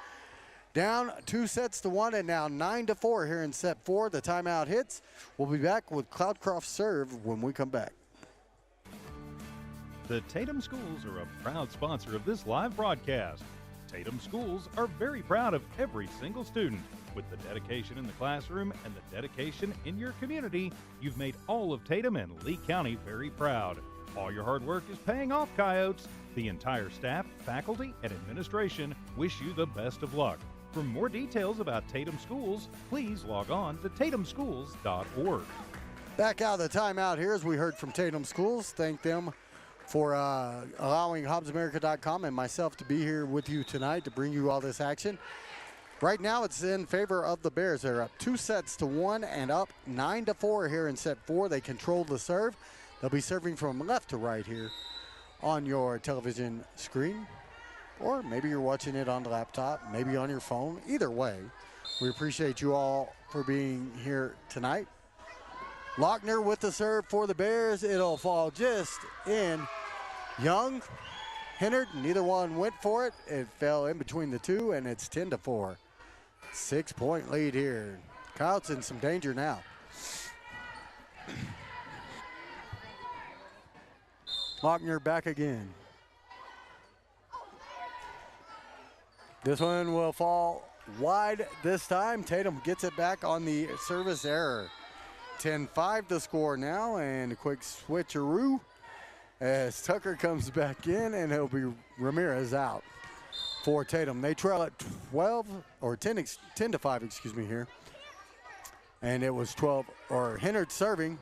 Down 2-1 and now 9-4 here in set 4. The timeout hits. We'll be back with Cloudcroft serve when we come back. The Tatum Schools are a proud sponsor of this live broadcast. Tatum Schools are very proud of every single student. With the dedication in the classroom and the dedication in your community, you've made all of Tatum and Lee County very proud. All your hard work is paying off, Coyotes. The entire staff, faculty, and administration wish you the best of luck. For more details about Tatum Schools, please log on to tatumschools.org. Back out of the timeout here as we heard from Tatum Schools. Thank them for allowing HobbsAmerica.com and myself to be here with you tonight to bring you all this action. Right now it's in favor of the Bears. They're up 2-1 and up 9-4 here in set 4. They control the serve. They'll be serving from left to right here on your television screen. Or maybe you're watching it on the laptop, maybe on your phone. Either way, we appreciate you all for being here tonight. Lochner with the serve for the Bears. It'll fall just in. Young, Hennard, neither one went for it. It fell in between the two, and it's 10-4. 6-point lead here. Coyotes in some danger now. Lochner back again. This one will fall wide this time. Tatum gets it back on the service error. 10-5 the score now, and a quick switcheroo as Tucker comes back in, and it'll be Ramirez out for Tatum. They trail at 10-5, excuse me here. And it was Hennard serving.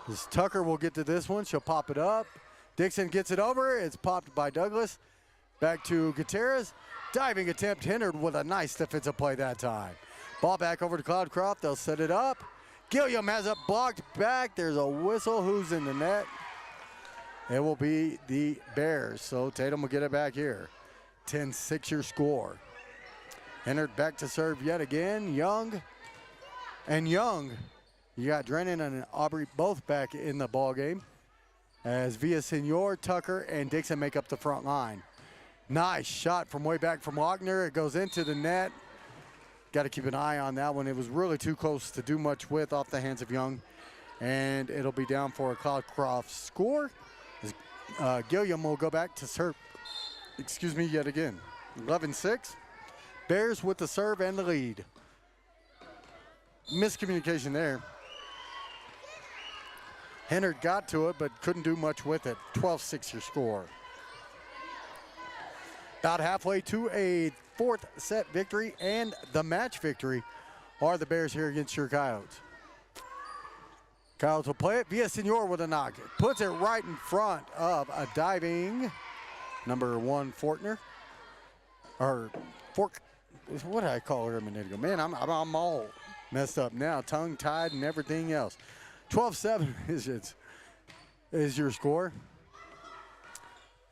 As Tucker will get to this one. She'll pop it up. Dixon gets it over. It's popped by Douglas. Back to Gutierrez. Diving attempt. Hennard with a nice defensive play that time. Ball back over to Cloudcroft. They'll set it up. Gilliam has it blocked back. There's a whistle. Who's in the net? It will be the Bears. So Tatum will get it back here. 10-6 your score. Hennard back to serve yet again. Young. And Young. You got Drennan and Aubrey both back in the ball game. As Villasenor, Tucker, and Dixon make up the front line. Nice shot from way back from Lochner. It goes into the net. Got to keep an eye on that one. It was really too close to do much with off the hands of Young. And it'll be down for a Cloudcroft score. Gilliam will go back to serve. Excuse me, yet again. 11-6. Bears with the serve and the lead. Miscommunication there. Hennard got to it, but couldn't do much with it. 12-6 your score. About halfway to a fourth set victory and the match victory are the Bears here against your Coyotes. Coyotes will play it. Villasenor with a knock. Puts it right in front of a diving number 1 Fortner. Or Fork. What did I call her a minute ago? Man, I'm all messed up now. Tongue-tied and everything else. 12-7 is your score.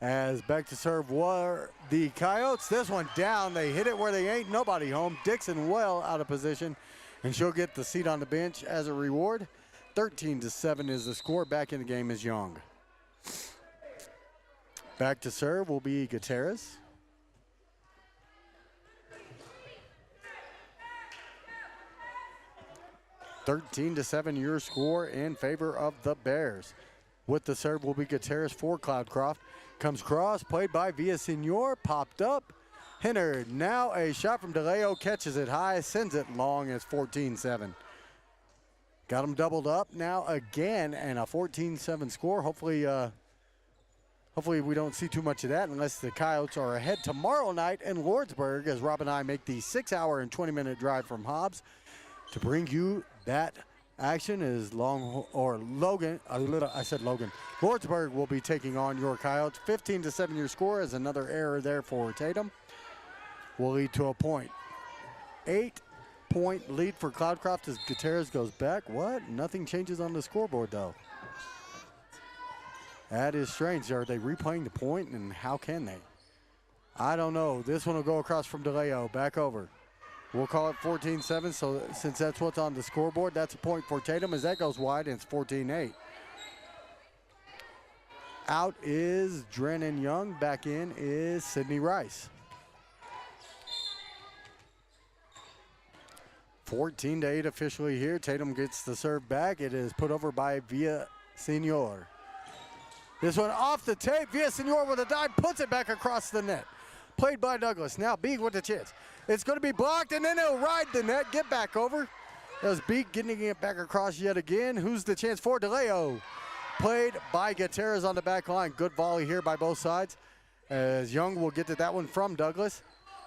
As back to serve were the Coyotes. This one down. They hit it where they ain't nobody home. Dixon well out of position, and she'll get the seat on the bench as a reward. 13-7 is the score. Back in the game is Young. Back to serve will be Gutierrez. (13-7) your score in favor of the Bears. With the serve will be Gutierrez for Cloudcroft. Comes cross, played by Villasenor, popped up. Hennard, now a shot from DeLeo, catches it high, sends it long as 14-7. Got them doubled up now again, and a 14-7 score. Hopefully we don't see too much of that unless the Coyotes are ahead tomorrow night in Lordsburg as Rob and I make the 6-hour and 20-minute drive from Hobbs to bring you that action. Is Logan. Lordsburg will be taking on your Coyotes. 15-7 your score is another error there for Tatum. Will lead to a point. 8-point lead for Cloudcroft as Gutierrez goes back. What? Nothing changes on the scoreboard though. That is strange. Are they replaying the point, and how can they? I don't know. This one will go across from DeLeo. Back over. We'll call it 14-7, so since that's what's on the scoreboard, that's a point for Tatum as that goes wide, and it's 14-8. Out is Drennan Young. Back in is Sydney Rice. 14-8 officially here. Tatum gets the serve back. It is put over by Villasenor. This one off the tape. Villasenor with a dive, puts it back across the net. Played by Douglas. Now Beek with the chance. It's going to be blocked, and then it'll ride the net, get back over. That was Beek getting it back across yet again. Who's the chance for? DeLeo. Played by Gutierrez on the back line. Good volley here by both sides, as Young will get to that one from Douglas.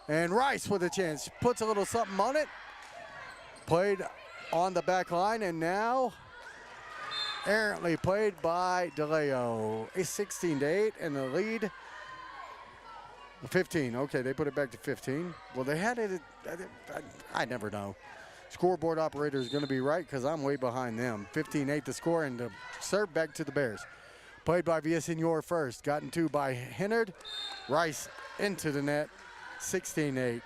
And Rice with a chance. Puts a little something on it. Played on the back line, and now errantly played by DeLeo. A 16-8, and the lead 15. Okay, they put it back to 15. Well, they had it. I never know. Scoreboard operator is going to be right because I'm way behind them. 15-8 the score, and the serve back to the Bears. Played by Villasenor first. Gotten to by Hennard. Rice into the net. 16-8.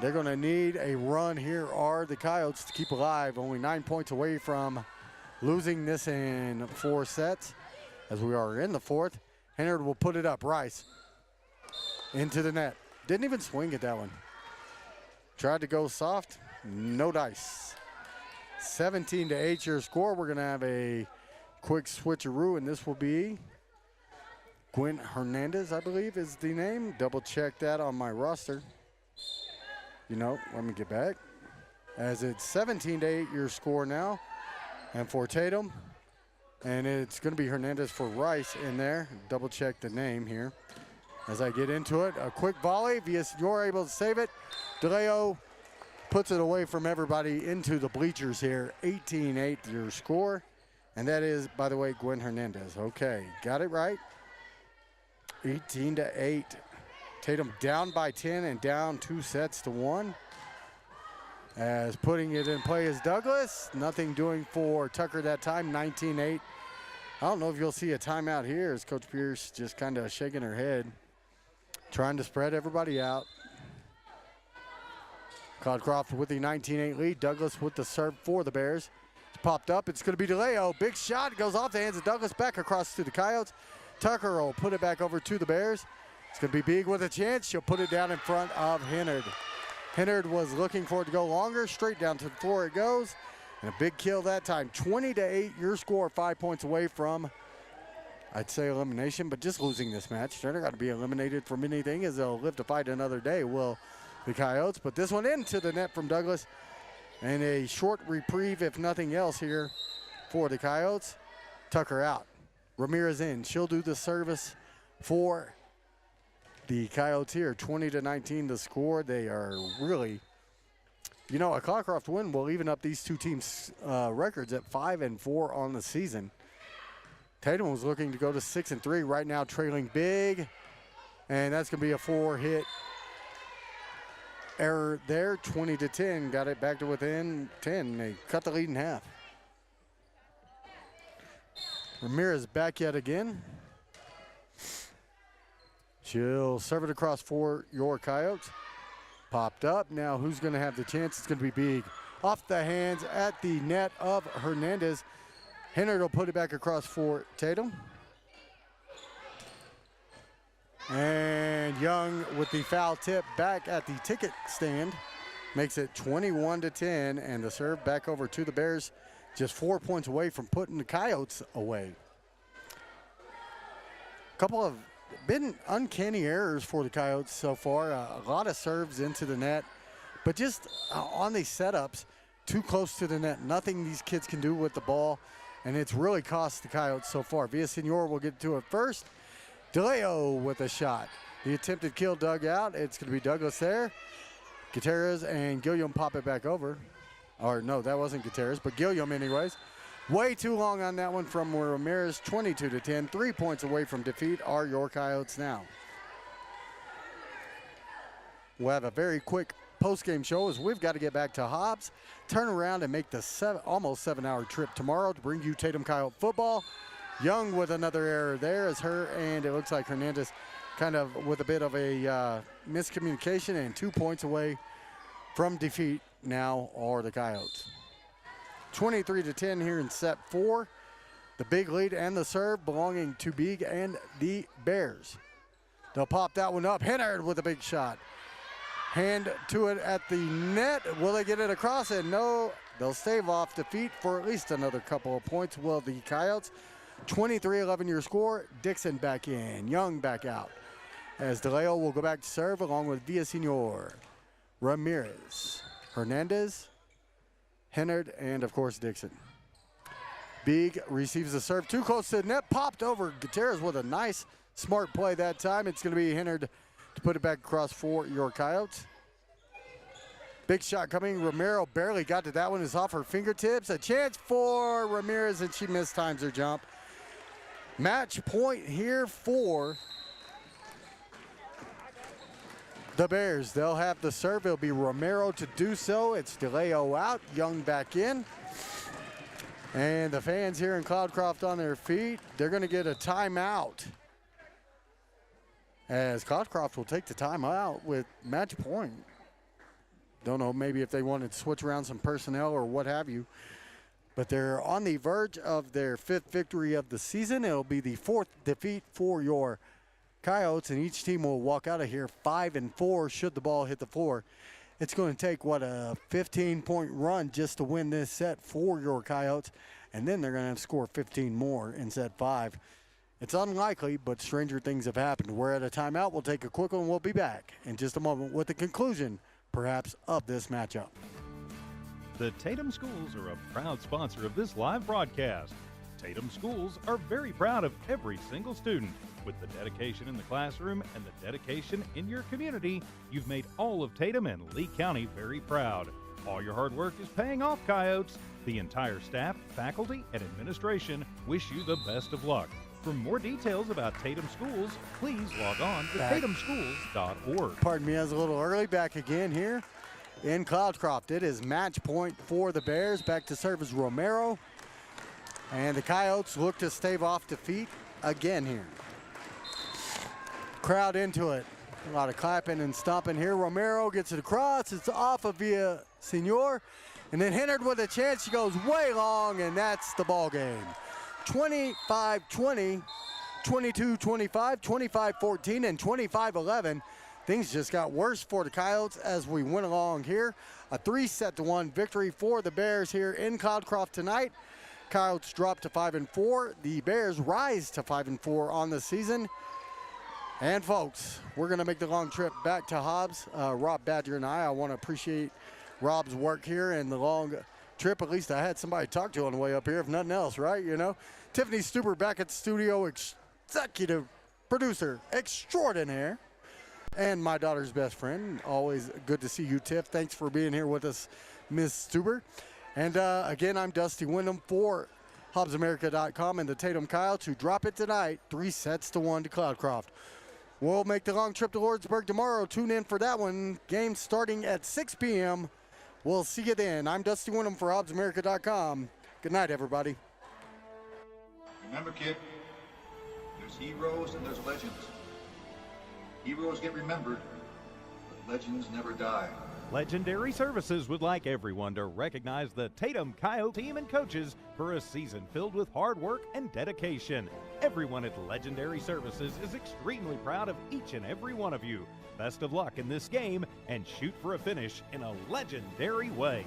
They're going to need a run here, are the Coyotes, to keep alive. Only 9 points away from losing this in 4 sets, as we are in the 4th. Hennard will put it up. Rice into the net. Didn't even swing at that one. Tried to go soft. No dice. 17-8 your score. We're going to have a quick switcheroo, and this will be Gwen Hernandez, I believe is the name. Double check that on my roster. Let me get back. As it's 17-8 your score now. And for Tatum, and it's going to be Hernandez for Rice in there. Double check the name here. As I get into it, a quick volley. You're able to save it. DeLeo puts it away from everybody into the bleachers here. 18-8 your score. And that is, by the way, Gwen Hernandez. Okay, got it right. 18-8. Tatum down by 10 and down 2 sets to 1. As putting it in play is Douglas. Nothing doing for Tucker that time, 19-8. I don't know if you'll see a timeout here as Coach Pierce just kind of shaking her head, trying to spread everybody out. Cloudcroft with the 19-8 lead. Douglas with the serve for the Bears. It's popped up. It's going to be DeLeo. Big shot. Goes off the hands of Douglas. Back across to the Coyotes. Tucker will put it back over to the Bears. It's going to be Big with a chance. She'll put it down in front of Hennard. Hennard was looking for it to go longer. Straight down to the floor it goes. And a big kill that time. 20-8 your score. 5 points away from, I'd say, elimination, but just losing this match. They're not going to be eliminated from anything, as they'll live to fight another day, will the Coyotes. But this one into the net from Douglas. And a short reprieve, if nothing else, here for the Coyotes. Tucker out. Ramirez in. She'll do the service for the Coyotes here. 20-19 the score. They are really, a Cloudcroft win will even up these two teams' records at 5-4 on the season. Tatum was looking to go to 6-3. Right now trailing big. And that's going to be a 4-hit error there. 20-10. Got it back to within 10. They cut the lead in half. Ramirez back yet again. She'll serve it across for your Coyotes. Popped up. Now who's going to have the chance? It's going to be Big. Off the hands at the net of Hernandez. Hennard will put it back across for Tatum. And Young with the foul tip back at the ticket stand. Makes it 21-10, and the serve back over to the Bears. Just 4 points away from putting the Coyotes away. A couple of been uncanny errors for the Coyotes so far. A lot of serves into the net, but just on these setups, too close to the net. Nothing these kids can do with the ball, and it's really cost the Coyotes so far. Villasenor will get to it first. DeLeo with a shot. The attempted kill dug out. It's going to be Douglas there. Gutierrez and Gilliam pop it back over. Or no, that wasn't Gutierrez, but Gilliam anyways. Way too long on that one from Ramirez. 22-10. 3 points away from defeat are your Coyotes now. We'll have a very quick post-game show as we've got to get back to Hobbs, turn around and make the almost 7-hour trip tomorrow to bring you Tatum Coyote football. Young with another error there as her, and it looks like Hernandez kind of with a bit of a miscommunication, and 2 points away from defeat now are the Coyotes. 23-10 here in set 4. The big lead and the serve belonging to Big and the Bears. They'll pop that one up. Hennard with a big shot. Hand to it at the net. Will they get it across it? No. They'll stave off defeat for at least another couple of points. Will the Coyotes. 23-11 your score. Dixon back in. Young back out. As DeLeo will go back to serve along with Villasenor, Ramirez, Hernandez, Hennard, and of course Dixon. Big receives the serve too close to the net. Popped over. Gutierrez with a nice, smart play that time. It's going to be Hennard to put it back across for your Coyotes. Big shot coming. Romero barely got to that one. It's off her fingertips. A chance for Ramirez, and she mistimes her jump. Match point here for the Bears. They'll have the serve. It'll be Romero to do so. It's DeLeo out. Young back in. And the fans here in Cloudcroft on their feet. They're going to get a timeout, as Cloudcroft will take the timeout with match point. Don't know, maybe if they wanted to switch around some personnel or what have you. But they're on the verge of their 5th victory of the season. It'll be the 4th defeat for your Coyotes, and each team will walk out of here 5-4 should the ball hit the floor. It's going to take, what, a 15-point run just to win this set for your Coyotes, and then they're going to have to score 15 more in set 5. It's unlikely, but stranger things have happened. We're at a timeout. We'll take a quick one. We'll be back in just a moment with the conclusion, perhaps, of this matchup. The Tatum Schools are a proud sponsor of this live broadcast. Tatum Schools are very proud of every single student. With the dedication in the classroom and the dedication in your community, you've made all of Tatum and Lee County very proud. All your hard work is paying off, Coyotes. The entire staff, faculty, and administration wish you the best of luck. For more details about Tatum Schools, please log on to tatumschools.org. Pardon me, I was a little early. Back again here in Cloudcroft. It is match point for the Bears. Back to serve is Romero. And the Coyotes look to stave off defeat again here. Crowd into it. A lot of clapping and stomping here. Romero gets it across. It's off of Villasenor. And then Hennard with a chance. She goes way long, and that's the ball game. 25-20, 22-25, 25-14, and 25-11. Things just got worse for the Coyotes as we went along here. A 3-1 victory for the Bears here in Cloudcroft tonight. Coyotes drop to 5-4. The Bears rise to 5-4 on the season. And folks, we're going to make the long trip back to Hobbs. Rob Badger and I want to appreciate Rob's work here and the long trip. At least I had somebody to talk to on the way up here, if nothing else, right? You know, Tiffany Stuber back at the studio, executive producer extraordinaire, and my daughter's best friend. Always good to see you, Tiff. Thanks for being here with us, Miss Stuber. And again, I'm Dusty Wyndham for HobbsAmerica.com and the Tatum Coyotes, who drop it tonight 3-1 to Cloudcroft. We'll make the long trip to Lordsburg tomorrow. Tune in for that one. Game starting at 6 p.m. We'll see you then. I'm Dusty Wyndham for HobbsAmerica.com. Good night, everybody. Remember, kid, there's heroes and there's legends. Heroes get remembered, but legends never die. Legendary Services would like everyone to recognize the Tatum Coyote team and coaches for a season filled with hard work and dedication. Everyone at Legendary Services is extremely proud of each and every one of you. Best of luck in this game, and shoot for a finish in a legendary way.